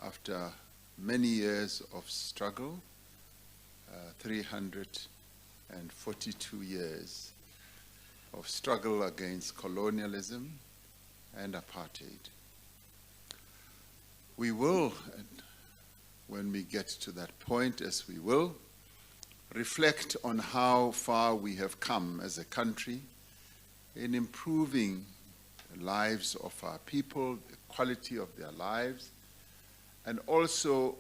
after many years of struggle, 342 years of struggle against colonialism and apartheid. We will, when we get to that point, as we will, reflect on how far we have come as a country in improving the lives of our people, the quality of their lives, and also,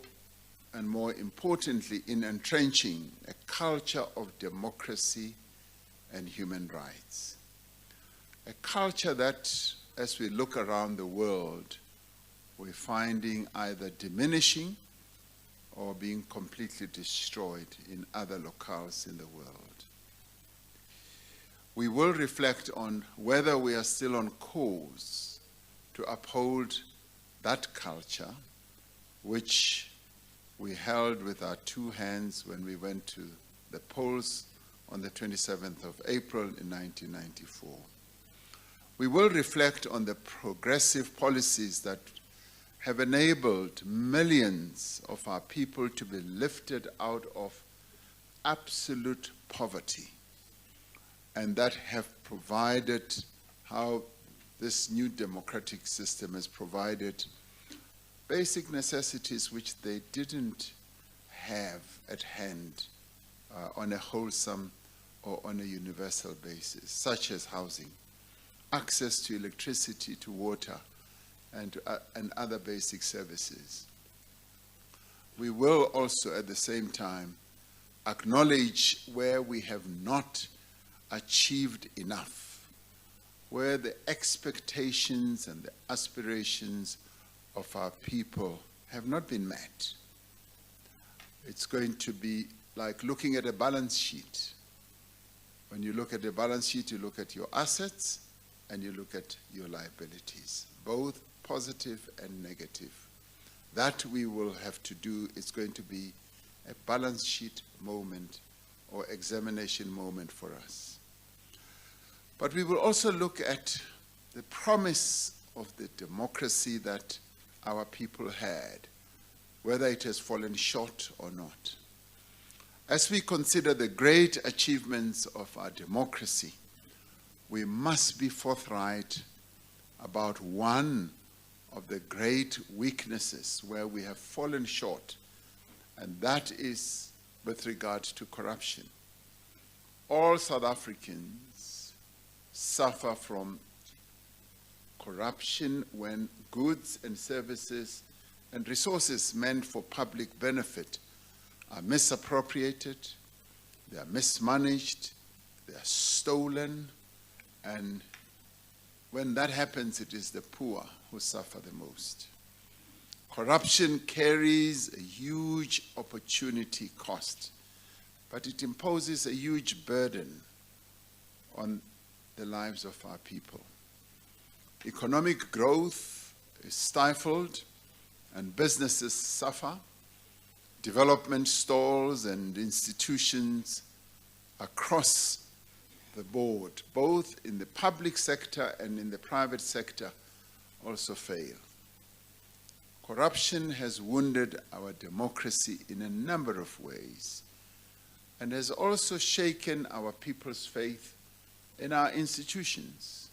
and more importantly, in entrenching a culture of democracy and human rights. A culture that, as we look around the world, we're finding either diminishing or being completely destroyed in other locales in the world. We will reflect on whether we are still on course to uphold that culture which we held with our two hands when we went to the polls on the 27th of April in 1994. We will reflect on the progressive policies that have enabled millions of our people to be lifted out of absolute poverty, and that have provided how this new democratic system has provided basic necessities which they didn't have at hand on a wholesome or on a universal basis, such as housing, access to electricity, to water, and other basic services. We will also at the same time acknowledge where we have not achieved enough, where the expectations and the aspirations of our people have not been met. It's going to be like looking at a balance sheet. When you look at the balance sheet, you look at your assets and you look at your liabilities, both positive and negative. That we will have to do. It's going to be a balance sheet moment or examination moment for us. But we will also look at the promise of the democracy that our people had, whether it has fallen short or not. As we consider the great achievements of our democracy, we must be forthright about one of the great weaknesses where we have fallen short, and that is with regard to corruption. All South Africans suffer from corruption when goods and services and resources meant for public benefit are misappropriated, they are mismanaged, they are stolen, and when that happens, it is the poor who suffer the most. Corruption carries a huge opportunity cost, but it imposes a huge burden on the lives of our people. Economic growth is stifled and businesses suffer. Development stalls and institutions across the board, both in the public sector and in the private sector, also fail. Corruption has wounded our democracy in a number of ways and has also shaken our people's faith in our institutions.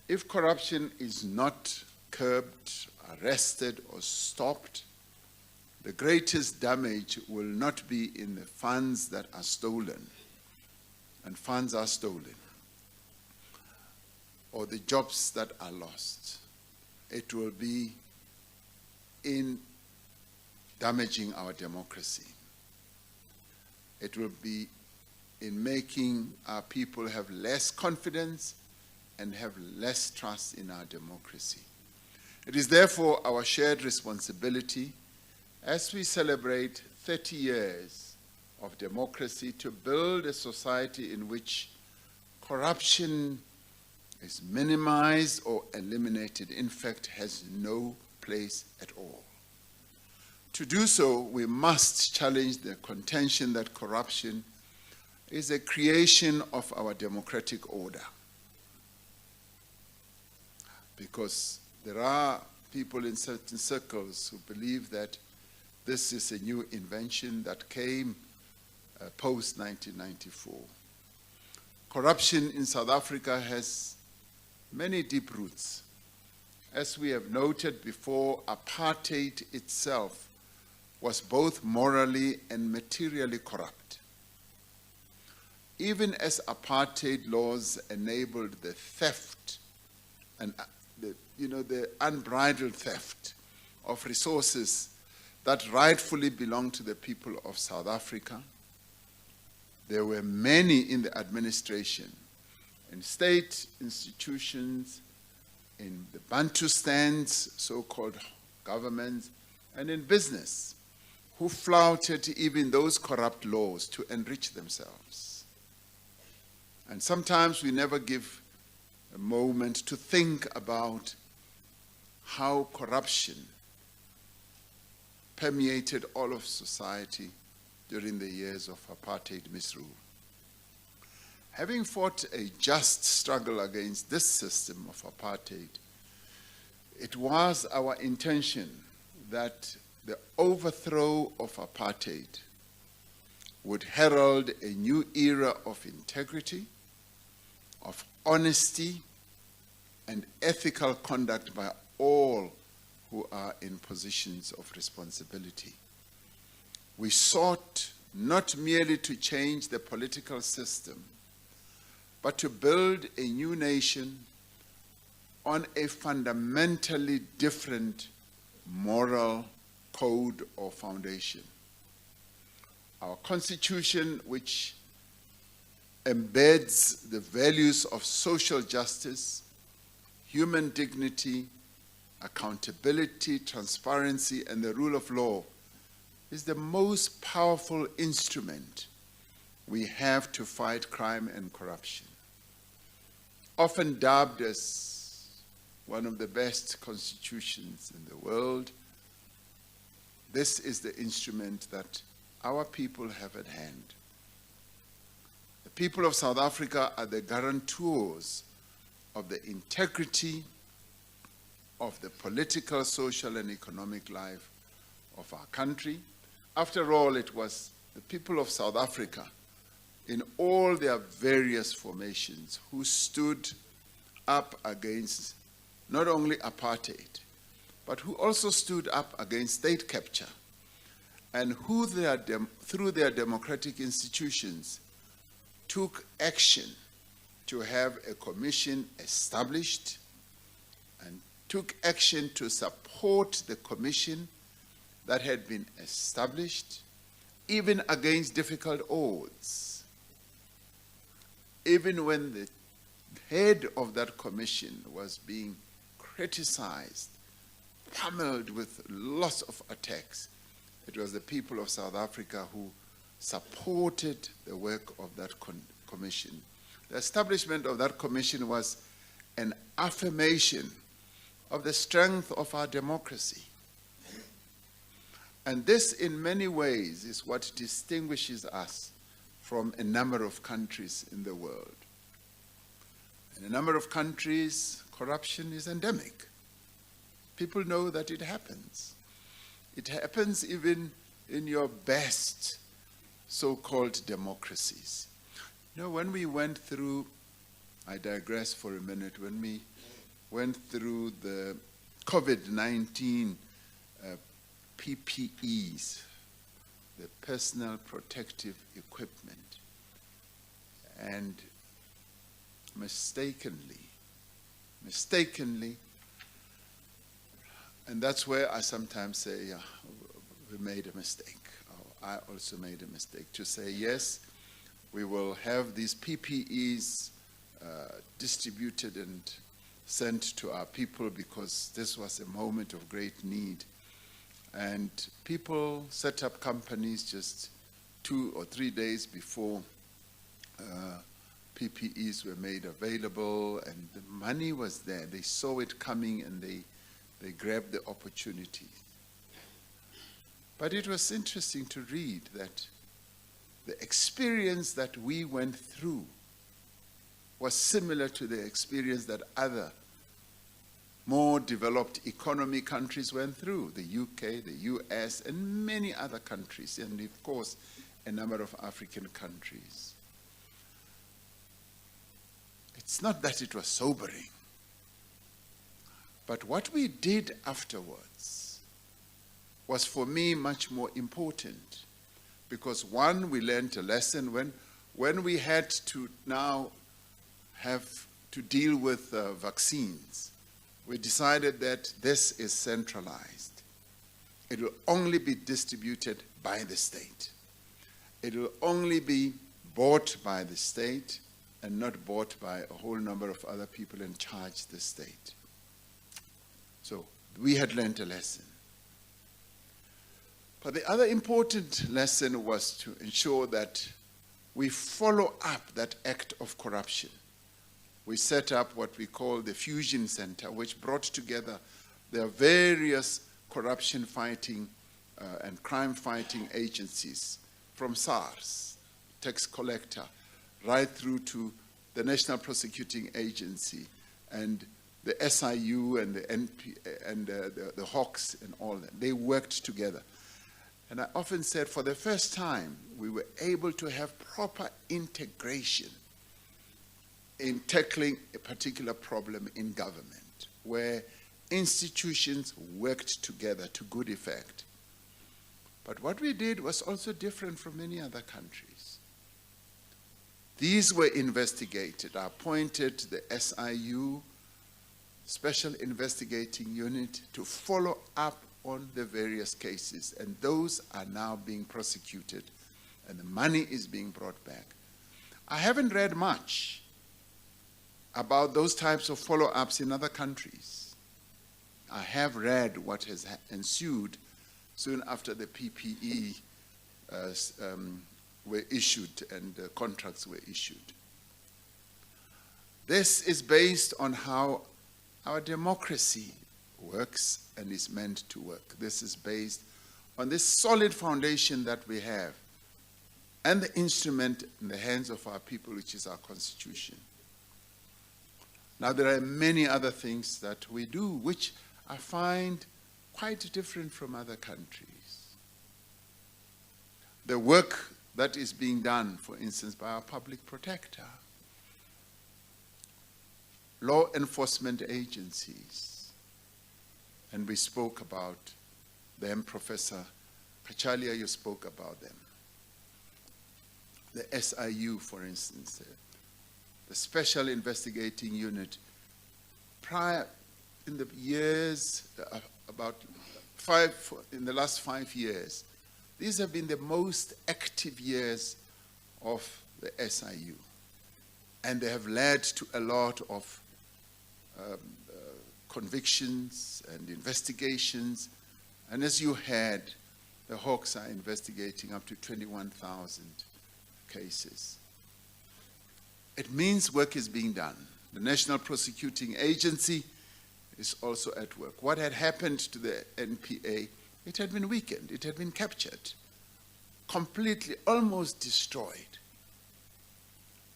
If corruption is not curbed, arrested, or stopped, the greatest damage will not be in the funds that are stolen, and funds are stolen, or the jobs that are lost. It will be in damaging our democracy. It will be in making our people have less confidence and have less trust in our democracy. It is therefore our shared responsibility as we celebrate 30 years of democracy to build a society in which corruption is minimized or eliminated, in fact, has no place at all. To do so, we must challenge the contention that corruption is a creation of our democratic order. Because there are people in certain circles who believe that this is a new invention that came post-1994. Corruption in South Africa has many deep roots. As we have noted before, apartheid itself was both morally and materially corrupt. Even as apartheid laws enabled the theft and the unbridled theft of resources that rightfully belong to the people of South Africa, there were many in the administration, in state institutions, in the Bantustans, so-called governments, and in business, who flouted even those corrupt laws to enrich themselves. And sometimes we never give a moment to think about how corruption permeated all of society during the years of apartheid misrule. Having fought a just struggle against this system of apartheid, it was our intention that the overthrow of apartheid would herald a new era of integrity, of honesty, and ethical conduct by all who are in positions of responsibility. We sought not merely to change the political system, but to build a new nation on a fundamentally different moral code or foundation. Our Constitution, which embeds the values of social justice, human dignity, accountability, transparency, and the rule of law, is the most powerful instrument we have to fight crime and corruption. Often dubbed as one of the best constitutions in the world, this is the instrument that our people have at hand. The people of South Africa are the guarantors of the integrity of the political, social, and economic life of our country. After all, it was the people of South Africa in all their various formations who stood up against not only apartheid, but who also stood up against state capture, and who through their democratic institutions took action to have a commission established and took action to support the commission that had been established, even against difficult odds. Even when the head of that commission was being criticized, pummeled with lots of attacks, it was the people of South Africa who supported the work of that commission The establishment of that commission was an affirmation of the strength of our democracy. And this, in many ways, is what distinguishes us from a number of countries in the world. In a number of countries, corruption is endemic. People know that it happens. It happens even in your best so-called democracies. You know, when we went through, I digress for a minute, when we went through the COVID-19 PPEs, the personal protective equipment, and mistakenly, and that's where I sometimes say, yeah, we made a mistake. I also made a mistake to say, yes, we will have these PPEs distributed and sent to our people because this was a moment of great need. And people set up companies just 2 or 3 days before PPEs were made available, and the money was there. They saw it coming and they grabbed the opportunity. But it was interesting to read that the experience that we went through was similar to the experience that other more developed economy countries went through, the UK, the US, and many other countries, and of course, a number of African countries. It's not that it was sobering, but what we did afterwards was, for me, much more important, because one, we learned a lesson when we had to now have to deal with vaccines. We decided that this is centralized. It will only be distributed by the state. It will only be bought by the state and not bought by a whole number of other people and charge the state. So we had learned a lesson. But the other important lesson was to ensure that we follow up that act of corruption. We set up what we call the Fusion Center, which brought together the various corruption fighting and crime fighting agencies, from SARS, tax collector, right through to the National Prosecuting Agency and the SIU and the NP and the Hawks and all that. They worked together. And I often said, for the first time, we were able to have proper integration in tackling a particular problem in government, where institutions worked together to good effect. But what we did was also different from many other countries. These were investigated. I appointed the SIU, Special Investigating Unit, to follow up on the various cases, and those are now being prosecuted, and the money is being brought back. I haven't read much about those types of follow-ups in other countries. I have read what has ensued soon after the PPE were issued and the contracts were issued. This is based on how our democracy works and is meant to work. This is based on this solid foundation that we have and the instrument in the hands of our people, which is our Constitution. Now, there are many other things that we do which I find quite different from other countries. The work that is being done, for instance, by our public protector, law enforcement agencies, and we spoke about them, Professor Kachalia, you spoke about them. The SIU, for instance, the Special Investigating Unit, prior in the years, in the last 5 years, these have been the most active years of the SIU. And they have led to a lot of convictions and investigations. And as you heard, the Hawks are investigating up to 21,000 cases. it means work is being done. The National Prosecuting Agency is also at work. What had happened to the NPA, it had been weakened, it had been captured, completely, almost destroyed.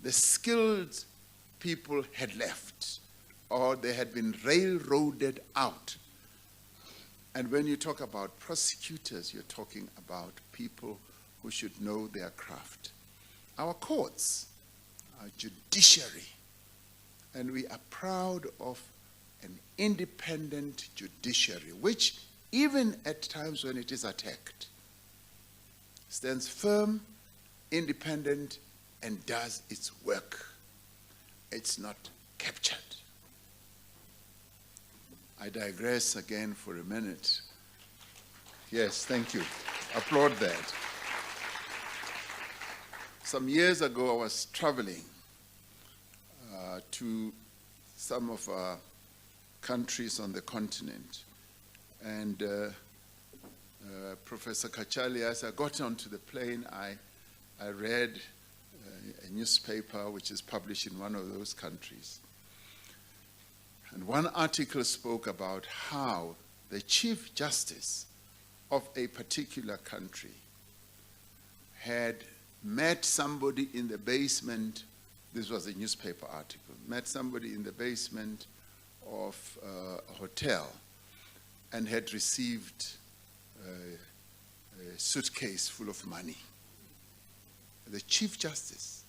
The skilled people had left, or they had been railroaded out. And when you talk about prosecutors, you're talking about people who should know their craft. Our courts, our judiciary, and we are proud of an independent judiciary, which even at times when it is attacked, stands firm, independent, and does its work. It's not captured. I digress again for a minute. Yes, thank you. Applaud that. Some years ago, I was traveling to some of our countries on the continent. And Professor Kachalia, as I got onto the plane, I read a newspaper which is published in one of those countries. And one article spoke about how the Chief Justice of a particular country had met somebody in the basement. This was a newspaper article. Met somebody in the basement of a hotel and had received a suitcase full of money. The Chief Justice.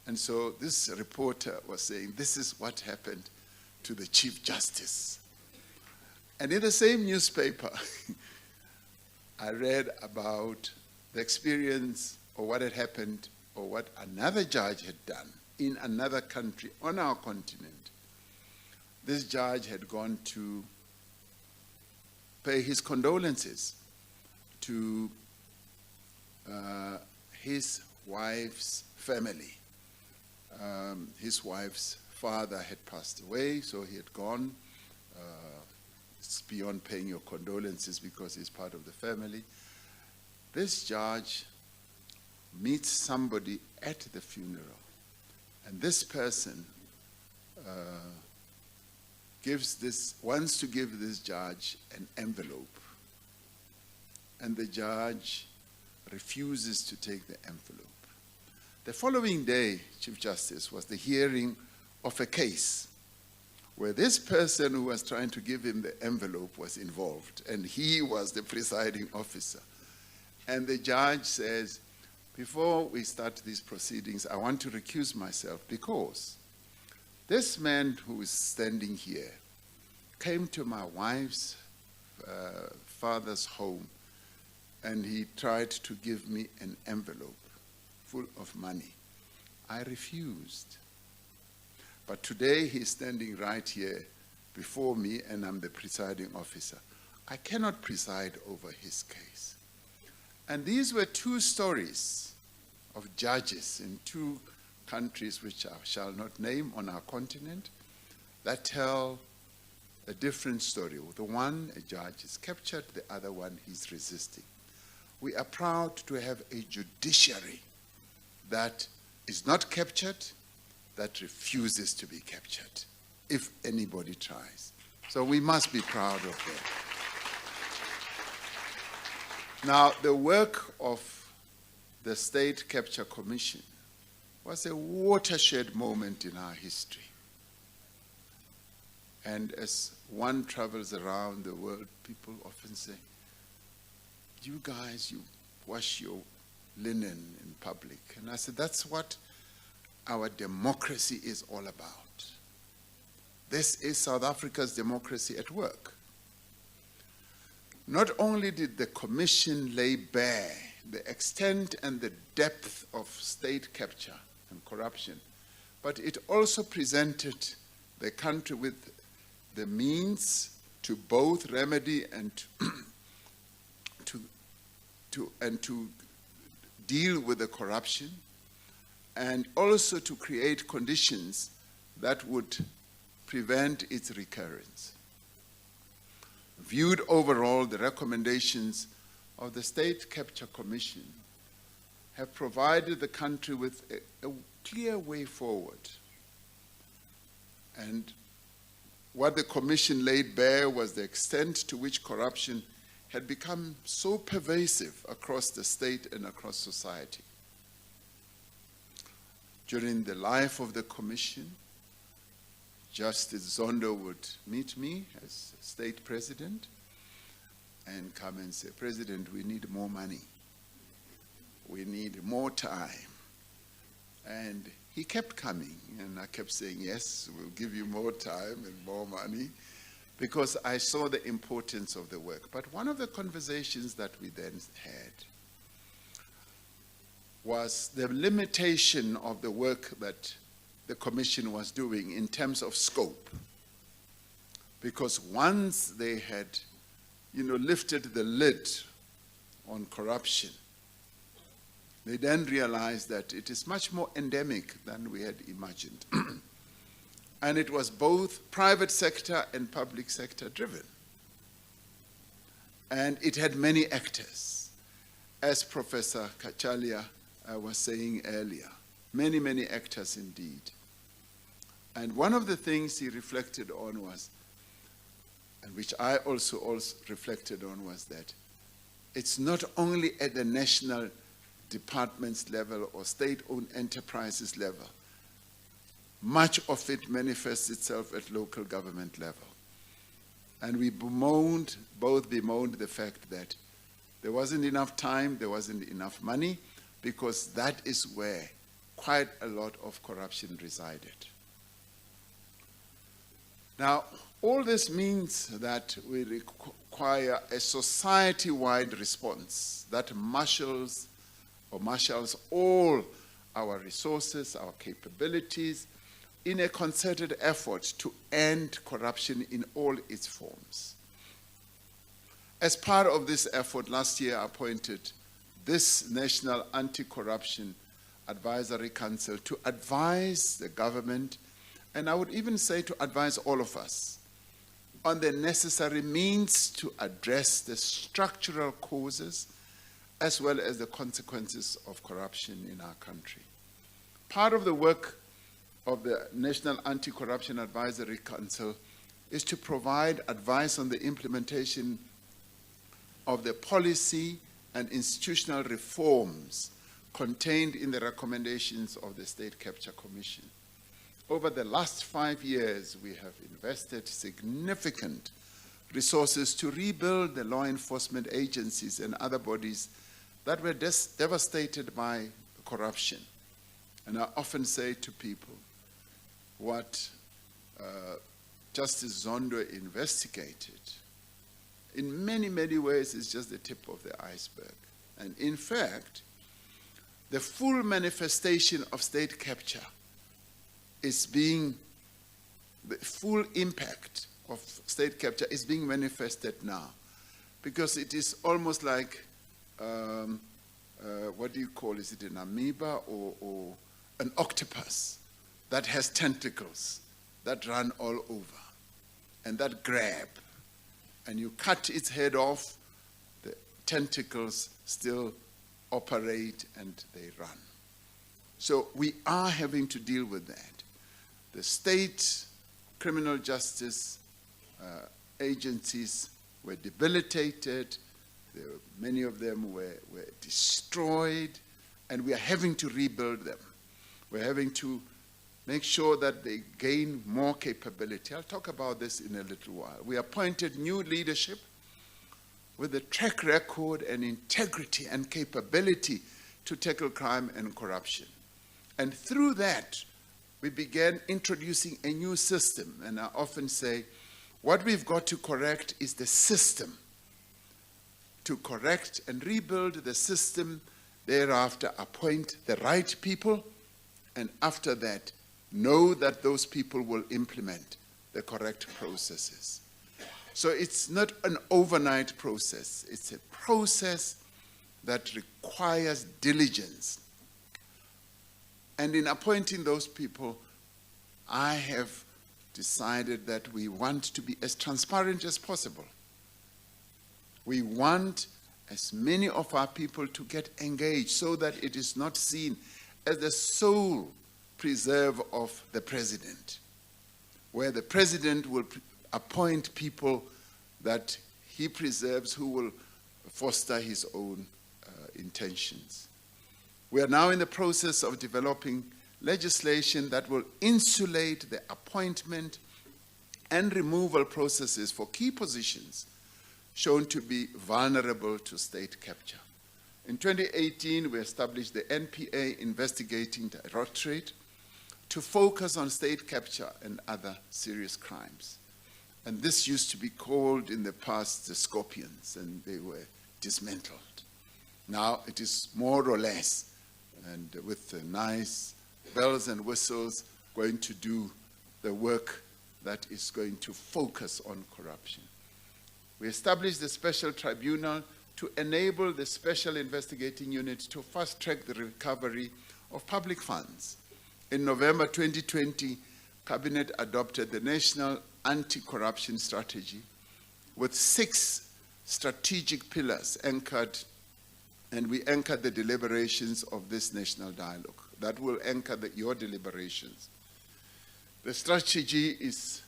And so this reporter was saying, this is what happened to the Chief Justice. And in the same newspaper, I read about the experience or what had happened or what another judge had done in another country on our continent. This judge had gone to pay his condolences to his wife's family. His wife's father had passed away, so he had gone. It's beyond paying your condolences because he's part of the family. This judge meets somebody at the funeral, and this person wants to give this judge an envelope, and the judge refuses to take the envelope. The following day, Chief Justice, was the hearing of a case where this person who was trying to give him the envelope was involved, and he was the presiding officer. And the judge says, before we start these proceedings, I want to recuse myself because this man who is standing here came to my wife's father's home, and he tried to give me an envelope full of money. I refused. But today he's standing right here before me, and I'm the presiding officer. I cannot preside over his case. And these were two stories of judges in two countries which I shall not name on our continent that tell a different story. The one, a judge is captured, the other one, he's resisting. We are proud to have a judiciary that is not captured, that refuses to be captured, if anybody tries. So we must be proud of that. Now, the work of the State Capture Commission was a watershed moment in our history. And as one travels around the world, people often say, you guys, you wash your linen in public. And I said, that's what our democracy is all about. This is South Africa's democracy at work. Not only did the commission lay bare the extent and the depth of state capture and corruption, but it also presented the country with the means to both remedy and to deal with the corruption, and also to create conditions that would prevent its recurrence. Viewed overall, the recommendations of the State Capture Commission have provided the country with clear way forward. And what the commission laid bare was the extent to which corruption had become so pervasive across the state and across society. During the life of the commission, Justice Zondo would meet me as state president and come and say, President, we need more money. We need more time. And he kept coming, and I kept saying, yes, we'll give you more time and more money, because I saw the importance of the work. But one of the conversations that we then had was the limitation of the work that the commission was doing in terms of scope. Because once they had, lifted the lid on corruption, they then realized that it is much more endemic than we had imagined. And it was both private sector and public sector driven. And it had many actors. As Professor Kachalia was saying earlier, many, many actors indeed. And one of the things he reflected on was, and which I also reflected on, was that it's not only at the national departments level or state-owned enterprises level. Much of it manifests itself at local government level. And we both bemoaned the fact that there wasn't enough time, there wasn't enough money, because that is where quite a lot of corruption resided. Now, all this means that we require a society-wide response that marshals all our resources, our capabilities, in a concerted effort to end corruption in all its forms. As part of this effort, last year I appointed this National Anti-Corruption Advisory Council to advise the government, and I would even say to advise all of us, on the necessary means to address the structural causes as well as the consequences of corruption in our country. Part of the work of the National Anti-Corruption Advisory Council is to provide advice on the implementation of the policy and institutional reforms contained in the recommendations of the State Capture Commission. Over the last 5 years, we have invested significant resources to rebuild the law enforcement agencies and other bodies that were devastated by corruption. And I often say to people, what Justice Zondo investigated, in many, many ways, is just the tip of the iceberg. And in fact, the full manifestation of state capture is the full impact of state capture is being manifested now. Because it is almost like, what do you call it? Is it an amoeba or an octopus that has tentacles that run all over and that grab? And you cut its head off, the tentacles still operate and they run. So we are having to deal with that. The state criminal justice agencies were debilitated, many of them were destroyed, and we are having to rebuild them. We're having to make sure that they gain more capability. I'll talk about this in a little while. We appointed new leadership with a track record and integrity and capability to tackle crime and corruption. And through that, we began introducing a new system. And I often say, what we've got to correct is the system. To correct and rebuild the system, thereafter appoint the right people, and after that, know that those people will implement the correct processes. So it's not an overnight process. It's a process that requires diligence. And in appointing those people, I have decided that we want to be as transparent as possible. We want as many of our people to get engaged so that it is not seen as the sole preserve of the president, where the president will appoint people that he preserves who will foster his own intentions. We are now in the process of developing legislation that will insulate the appointment and removal processes for key positions shown to be vulnerable to state capture. In 2018, we established the NPA Investigating Directorate to focus on state capture and other serious crimes. And this used to be called in the past the Scorpions, and they were dismantled. Now it is more or less, and with the nice bells and whistles, going to do the work that is going to focus on corruption. We established the special tribunal to enable the special investigating unit to fast-track the recovery of public funds. In November 2020, Cabinet adopted the National Anti-Corruption Strategy with 6 strategic pillars anchored, and we anchored the deliberations of this national dialogue. That will anchor your deliberations. The strategy is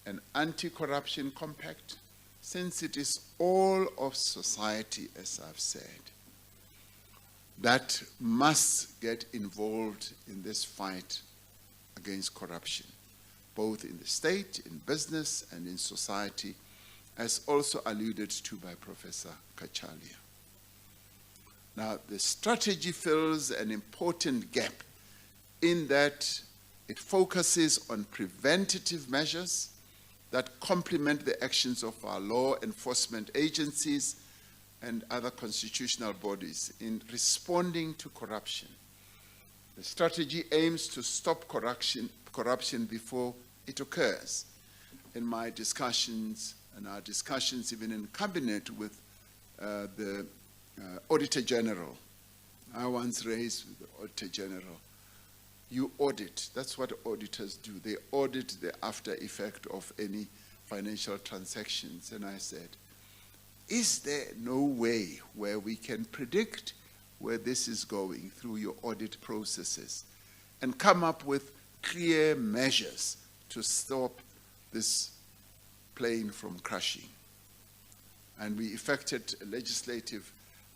an anti-corruption compact, since it is all of society, as I've said, that must get involved in this fight against corruption, both in the state, in business, and in society, as also alluded to by Professor Kachalia. Now, the strategy fills an important gap in that it focuses on preventative measures that complement the actions of our law enforcement agencies and other constitutional bodies in responding to corruption. The strategy aims to stop corruption before it occurs. In my discussions, and our discussions even in cabinet with the Auditor General, I once raised with the Auditor General, you audit, that's what auditors do. They audit the after effect of any financial transactions. And I said, is there no way where we can predict where this is going through your audit processes and come up with clear measures to stop this plane from crashing? And we effected a legislative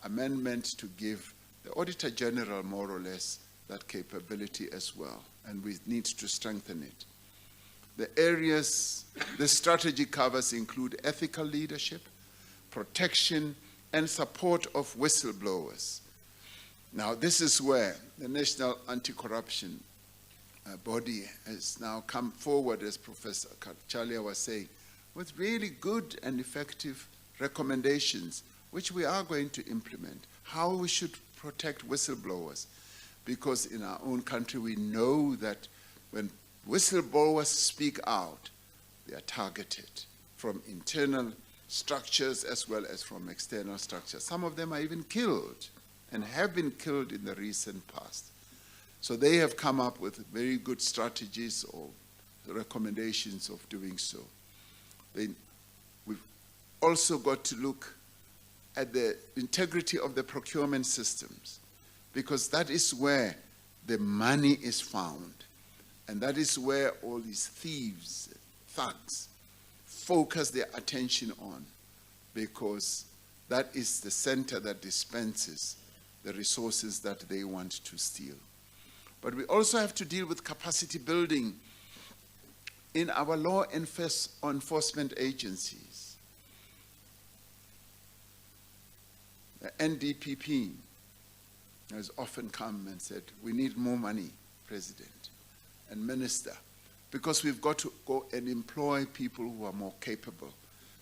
amendment to give the Auditor General more or less that capability as well, and we need to strengthen it. The areas the strategy covers include ethical leadership, protection, and support of whistleblowers. Now, this is where the National Anti-Corruption Body has now come forward, as Professor Kachalia was saying, with really good and effective recommendations, which we are going to implement, how we should protect whistleblowers. Because in our own country, we know that when whistleblowers speak out, they are targeted from internal structures as well as from external structures. Some of them are even killed and have been killed in the recent past. So they have come up with very good strategies or recommendations of doing so. We've also got to look at the integrity of the procurement systems, because that is where the money is found. And that is where all these thieves, thugs, focus their attention on, because that is the center that dispenses the resources that they want to steal. But we also have to deal with capacity building in our law enforcement agencies. The NDPP has often come and said, we need more money, President and Minister, because we've got to go and employ people who are more capable,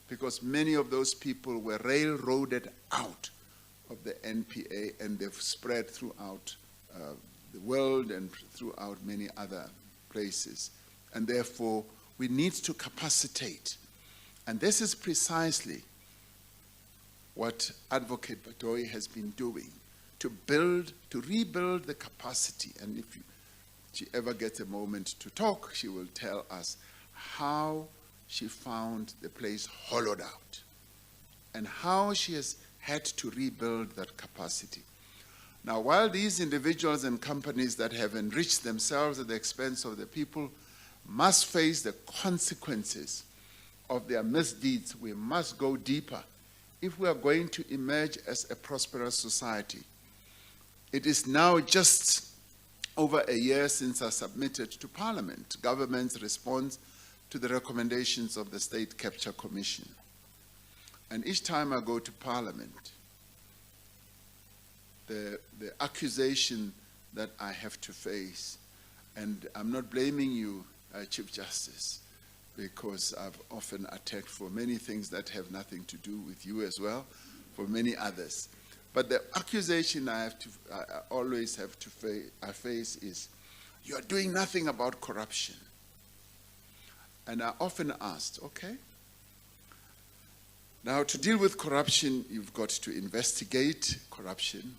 because many of those people were railroaded out of the NPA and they've spread throughout the world and throughout many other places. And therefore, we need to capacitate. And this is precisely what Advocate Batoyi has been doing, to rebuild the capacity. And if she ever gets a moment to talk, she will tell us how she found the place hollowed out and how she has had to rebuild that capacity. Now, while these individuals and companies that have enriched themselves at the expense of the people must face the consequences of their misdeeds, we must go deeper if we are going to emerge as a prosperous society. It is now just over a year since I submitted to Parliament government's response to the recommendations of the State Capture Commission. And each time I go to Parliament, the accusation that I have to face, and I'm not blaming you, Chief Justice, because I've often attacked for many things that have nothing to do with you as well, for many others. But the accusation I always have to face is, you are doing nothing about corruption. And I often asked, okay, now to deal with corruption, you've got to investigate corruption.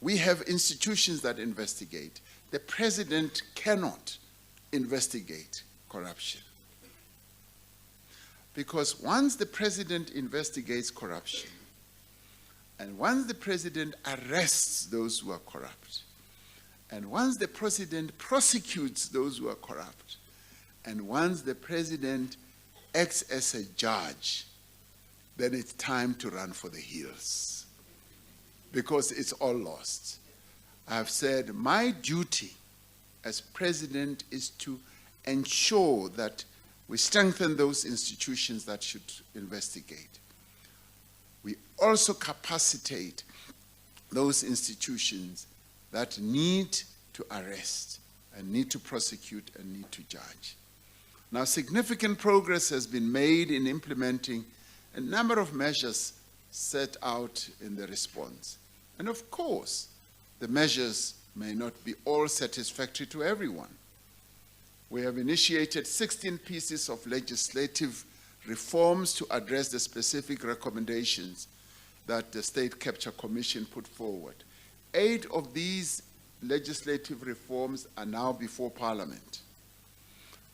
We have institutions that investigate. The president cannot investigate corruption. Because once the president investigates corruption, and once the president arrests those who are corrupt, and once the president prosecutes those who are corrupt, and once the president acts as a judge, then it's time to run for the hills, because it's all lost. I've said my duty as president is to ensure that we strengthen those institutions that should investigate. We also capacitate those institutions that need to arrest and need to prosecute and need to judge. Now, significant progress has been made in implementing a number of measures set out in the response. And of course, the measures may not be all satisfactory to everyone. We have initiated 16 pieces of legislative reforms to address the specific recommendations that the State Capture Commission put forward. 8 of these legislative reforms are now before Parliament.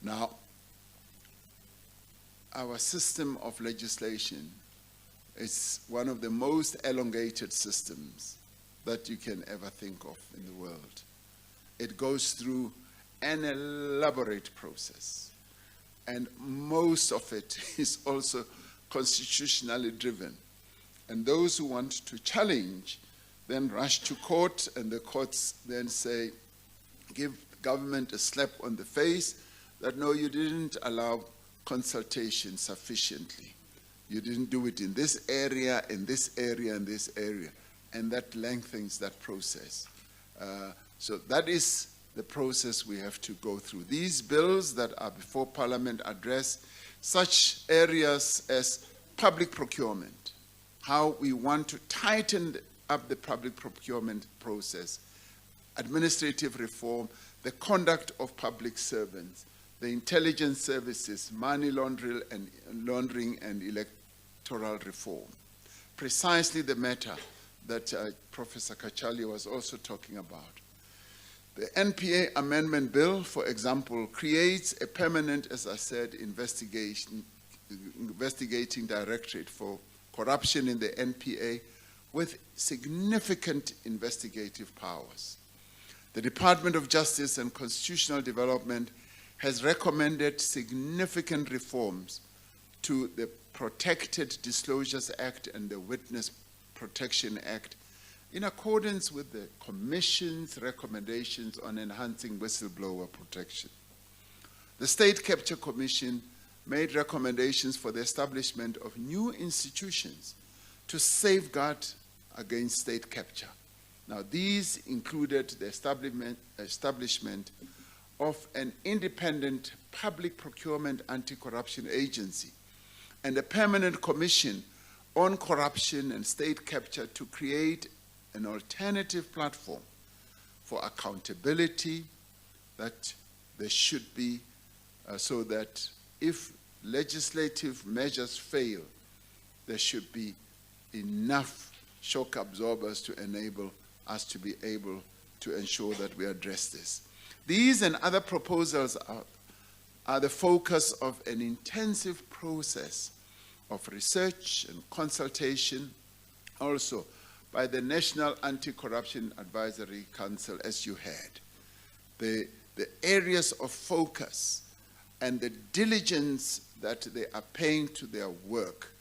Now, our system of legislation is one of the most elongated systems that you can ever think of in the world. It goes through an elaborate process, and most of it is also constitutionally driven. And those who want to challenge then rush to court, and the courts then say, give government a slap on the face that no, you didn't allow consultation sufficiently. You didn't do it in this area, in this area, in this area. And that lengthens that process. So that is the process we have to go through. These bills that are before Parliament address such areas as public procurement, how we want to tighten up the public procurement process, administrative reform, the conduct of public servants, the intelligence services, money laundering and electoral reform. Precisely the matter that Professor Kachalia was also talking about. The NPA Amendment Bill, for example, creates a permanent, as I said, investigating directorate for corruption in the NPA with significant investigative powers. The Department of Justice and Constitutional Development has recommended significant reforms to the Protected Disclosures Act and the Witness Protection Act in accordance with the Commission's recommendations on enhancing whistleblower protection. The State Capture Commission made recommendations for the establishment of new institutions to safeguard against state capture. Now, these included the establishment of an independent public procurement anti-corruption agency and a permanent commission on corruption and state capture to create an alternative platform for accountability that there should be, so that if legislative measures fail, there should be enough shock absorbers to enable us to be able to ensure that we address this. These and other proposals are the focus of an intensive process of research and consultation, also by the National Anti-Corruption Advisory Council, as you heard. The areas of focus and the diligence that they are paying to their work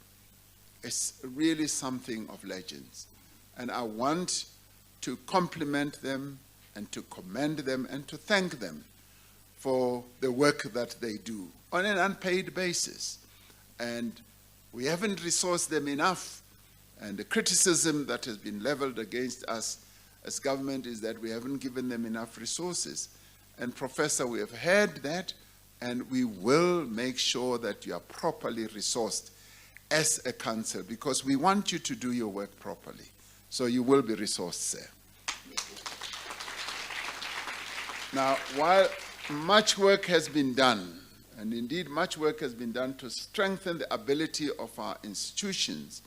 is really something of legends. And I want to compliment them and to commend them and to thank them for the work that they do on an unpaid basis. And we haven't resourced them enough. And the criticism that has been leveled against us as government is that we haven't given them enough resources. And Professor, we have heard that, and we will make sure that you are properly resourced as a council, because we want you to do your work properly. So you will be resourced, sir. Now, while much work has been done, and indeed much work has been done to strengthen the ability of our institutions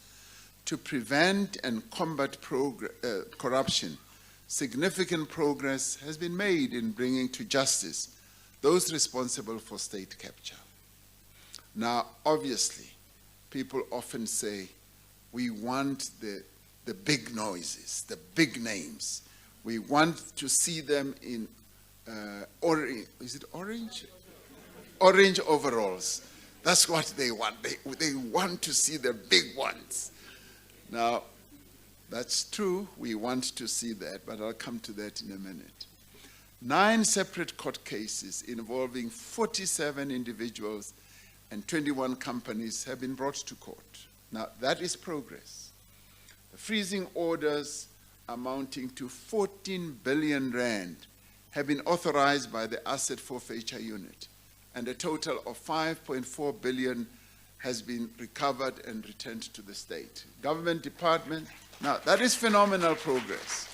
to prevent and combat corruption, significant progress has been made in bringing to justice those responsible for state capture. Now, obviously, people often say, we want the big noises, the big names. We want to see them in orange, is it orange? Orange overalls. That's what they want. They want to see the big ones. Now, that's true. We want to see that, but I'll come to that in a minute. 9 separate court cases involving 47 individuals and 21 companies have been brought to court. Now, that is progress. The freezing orders amounting to 14 billion rand have been authorized by the Asset Forfeiture Unit, and a total of 5.4 billion has been recovered and returned to the state. Government department, now that is phenomenal progress.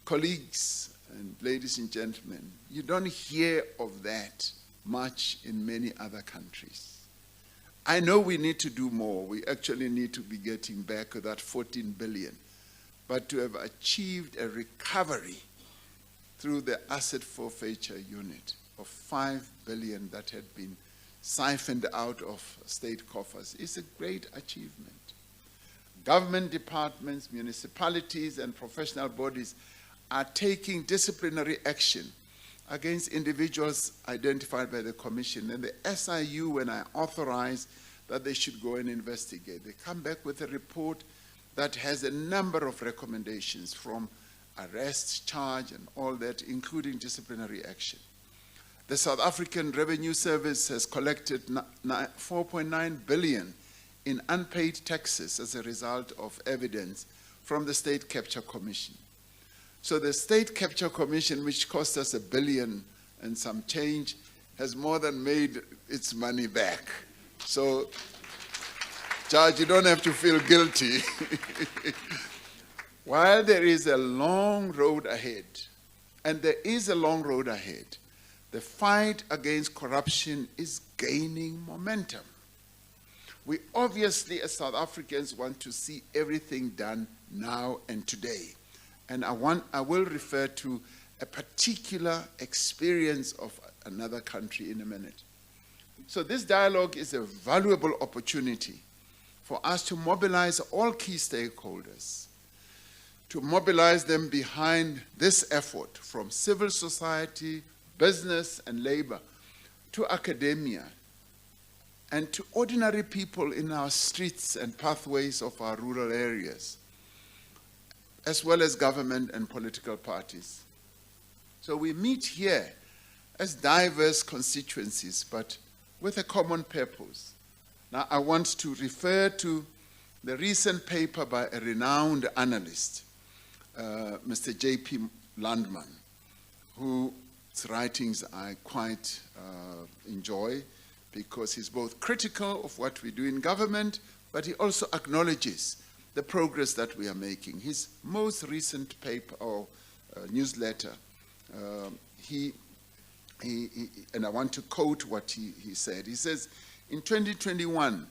Colleagues and ladies and gentlemen, you don't hear of that much in many other countries. I know we need to do more. We actually need to be getting back to that 14 billion. But to have achieved a recovery through the Asset Forfeiture Unit of 5 billion that had been siphoned out of state coffers is a great achievement. Government departments, municipalities, and professional bodies are taking disciplinary action against individuals identified by the Commission. And the SIU, when I authorized that they should go and investigate, they come back with a report that has a number of recommendations, from arrest, charge, and all that, including disciplinary action. The South African Revenue Service has collected 4.9 billion in unpaid taxes as a result of evidence from the State Capture Commission. So the State Capture Commission, which cost us $1 billion and some change, has more than made its money back. So, Judge, you don't have to feel guilty. While there is a long road ahead, and there is a long road ahead, the fight against corruption is gaining momentum. We obviously, as South Africans, want to see everything done now and today. And I will refer to a particular experience of another country in a minute. So this dialogue is a valuable opportunity for us to mobilize all key stakeholders, to mobilize them behind this effort, from civil society, business and labor, to academia, and to ordinary people in our streets and pathways of our rural areas, as well as government and political parties. So we meet here as diverse constituencies, but with a common purpose. Now, I want to refer to the recent paper by a renowned analyst, Mr. J.P. Landman, whose writings I quite enjoy, because he's both critical of what we do in government, but he also acknowledges the progress that we are making. His most recent paper or newsletter, and I want to quote what he said. He says, in 2021,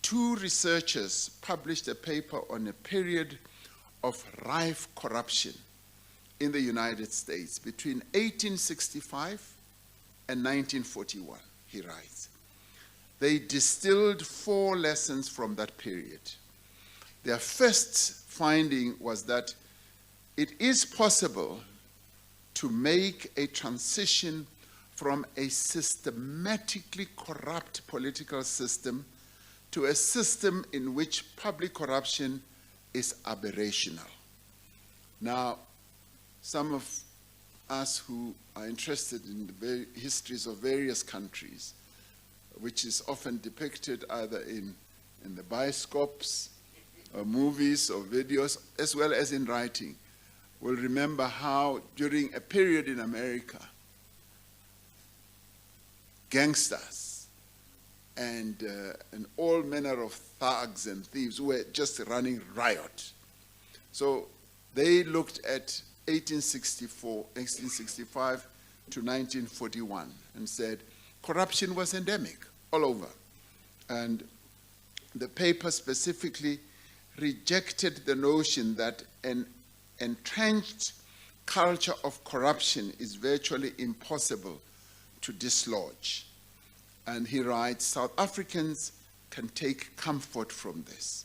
2 researchers published a paper on a period of rife corruption in the United States between 1865 and 1941, he writes. They distilled 4 lessons from that period. Their first finding was that it is possible to make a transition from a systematically corrupt political system to a system in which public corruption is aberrational. Now, some of us who are interested in the histories of various countries, which is often depicted either in the bioscopes, or movies, or videos, as well as in writing, will remember how during a period in America, gangsters and all manner of thugs and thieves were just running riot. So they looked at 1865 to 1941 and said corruption was endemic all over. And the paper specifically rejected the notion that an entrenched culture of corruption is virtually impossible to dislodge. And he writes, South Africans can take comfort from this,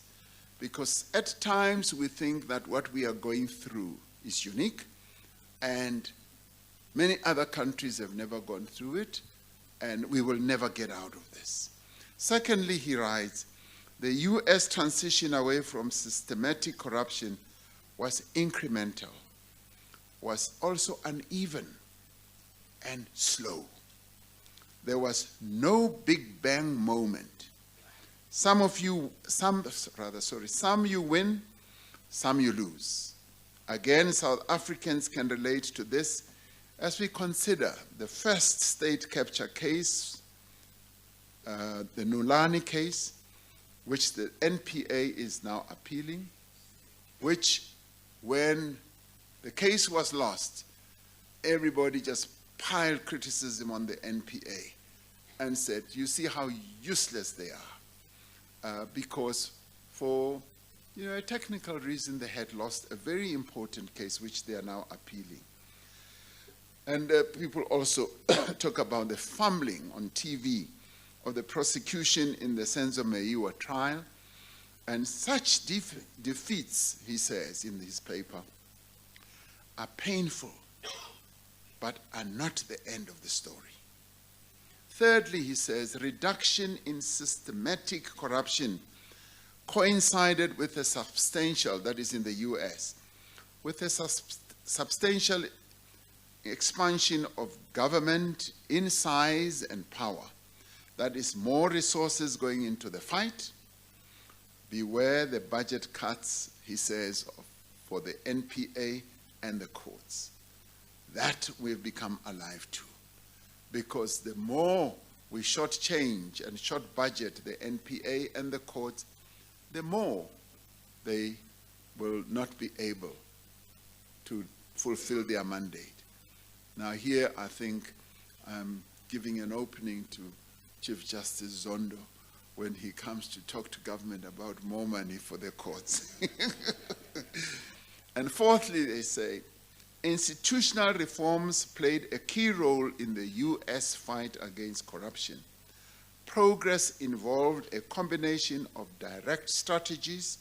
because at times we think that what we are going through is unique, and many other countries have never gone through it, and we will never get out of this. Secondly, he writes, the US transition away from systematic corruption was incremental, was also uneven and slow. There was no big bang moment. Some you win, some you lose. Again, South Africans can relate to this as we consider the first state capture case, the Nulani case, which the NPA is now appealing, which when the case was lost, everybody just piled criticism on the NPA and said, you see how useless they are, because for a technical reason they had lost a very important case which they are now appealing. And people also talk about the fumbling on TV of the prosecution in the Senzo Meyiwa trial, and such defeats, he says in his paper, are painful, but are not the end of the story. Thirdly, he says, reduction in systematic corruption coincided with a substantial, that is in the US, with a substantial expansion of government in size and power. That is more resources going into the fight. Beware the budget cuts, he says, for the NPA and the courts. That we've become alive to. Because the more we shortchange and short budget the NPA and the courts, the more they will not be able to fulfill their mandate. Now here I think I'm giving an opening to Chief Justice Zondo when he comes to talk to government about more money for the courts. And fourthly, they say, institutional reforms played a key role in the US fight against corruption. Progress involved a combination of direct strategies,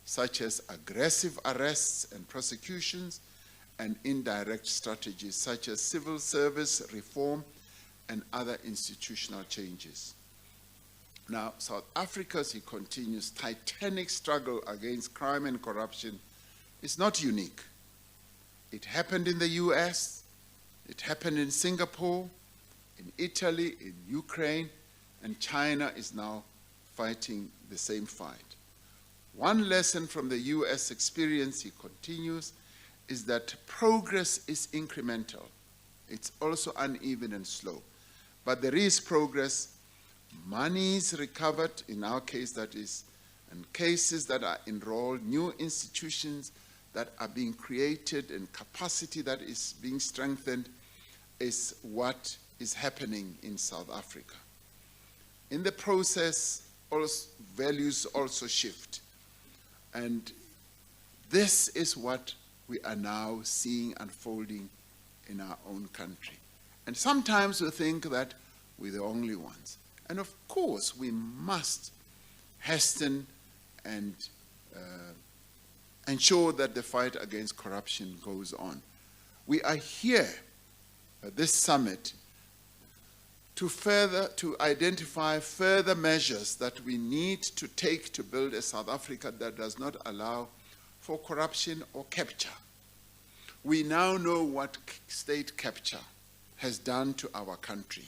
such as aggressive arrests and prosecutions, and indirect strategies, such as civil service reform and other institutional changes. Now, South Africa's, he continues, titanic struggle against crime and corruption is not unique. It happened in the US, it happened in Singapore, in Italy, in Ukraine, and China is now fighting the same fight. One lesson from the US experience, he continues, is that progress is incremental. It's also uneven and slow. But there is progress. Money is recovered, in our case that is, and cases that are enrolled, new institutions that are being created and capacity that is being strengthened is what is happening in South Africa. In the process, values also shift. And this is what we are now seeing unfolding in our own country. And sometimes we think that we're the only ones. And of course, we must hasten and ensure that the fight against corruption goes on. We are here at this summit to identify further measures that we need to take to build a South Africa that does not allow for corruption or capture. We now know what state capture has done to our country,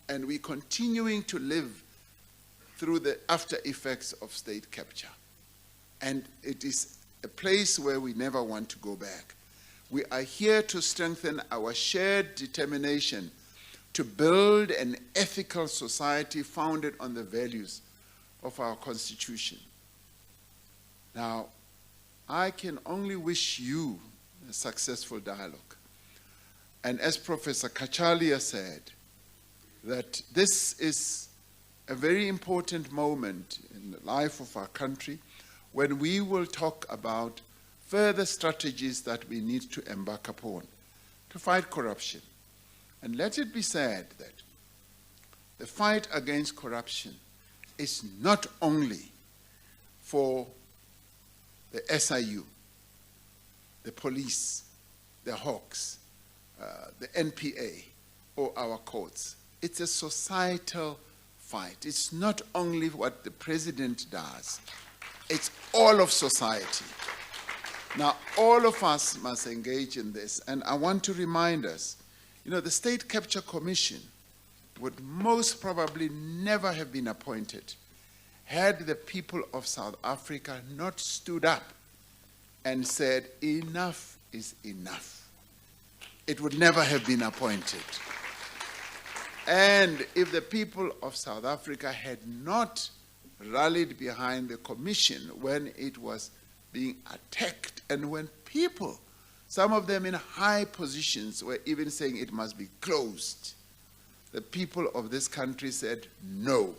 and we're continuing to live through the after effects of state capture. And it is a place where we never want to go back. We are here to strengthen our shared determination to build an ethical society founded on the values of our Constitution. Now, I can only wish you a successful dialogue. And as Professor Kachalia said, that this is a very important moment in the life of our country when we will talk about further strategies that we need to embark upon to fight corruption. And let it be said that the fight against corruption is not only for the SIU, the police, the Hawks, the NPA, or our courts. It's a societal fight. It's not only what the president does, it's all of society. Now, all of us must engage in this, and I want to remind us, the State Capture Commission would most probably never have been appointed had the people of South Africa not stood up and said, enough is enough. It would never have been appointed. And if the people of South Africa had not rallied behind the commission when it was being attacked, and when people, some of them in high positions, were even saying it must be closed, the people of this country said, no,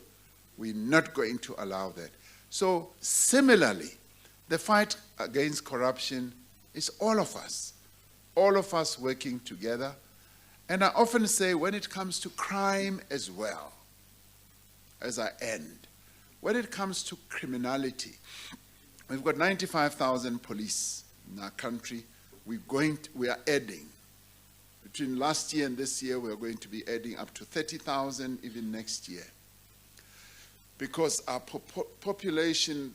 we're not going to allow that. So similarly, the fight against corruption is all of us working together. And I often say, when it comes to crime as well, as I end, when it comes to criminality, we've got 95,000 police in our country. We are adding. Between last year and this year, we're going to be adding up to 30,000 even next year. Because our population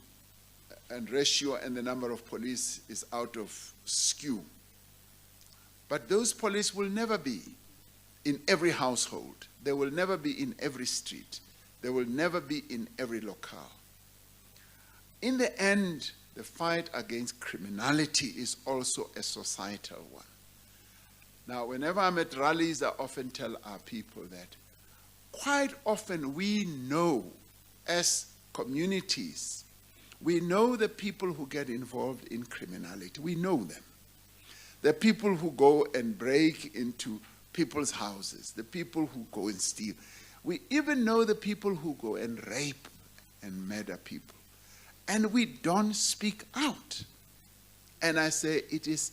and ratio and the number of police is out of skew. But those police will never be in every household. They will never be in every street. They will never be in every locale. In the end, the fight against criminality is also a societal one. Now, whenever I'm at rallies, I often tell our people that quite often we know as communities, we know the people who get involved in criminality. We know them. The people who go and break into people's houses, the people who go and steal. We even know the people who go and rape and murder people. And we don't speak out. And I say it is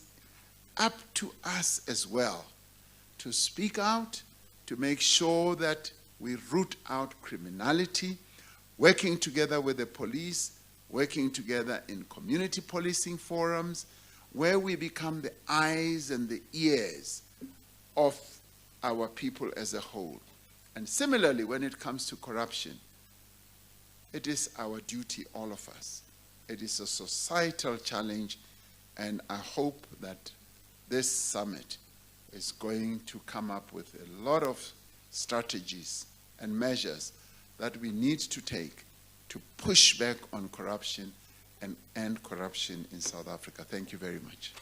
up to us as well to speak out, to make sure that we root out criminality, working together with the police, working together in community policing forums, where we become the eyes and the ears of our people as a whole. And similarly, when it comes to corruption, it is our duty, all of us. It is a societal challenge, and I hope that this summit is going to come up with a lot of strategies and measures that we need to take to push back on corruption and end corruption in South Africa. Thank you very much.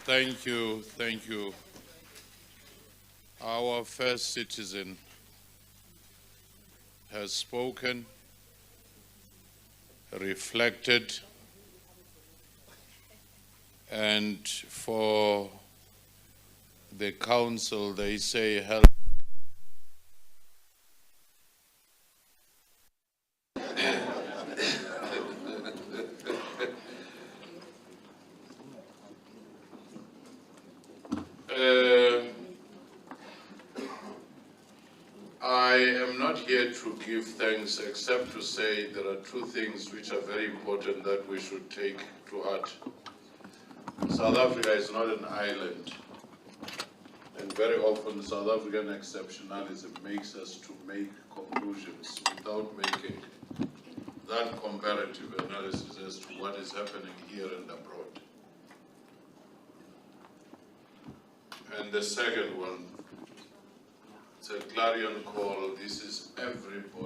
Thank you. Our first citizen has spoken, reflected, and for the council, they say, help. give thanks except to say there are two things which are very important that we should take to heart. South Africa is not an island, and very often South African exceptionalism makes us to make conclusions without making that comparative analysis as to what is happening here and abroad. And the second one, it's a clarion call. This is everybody.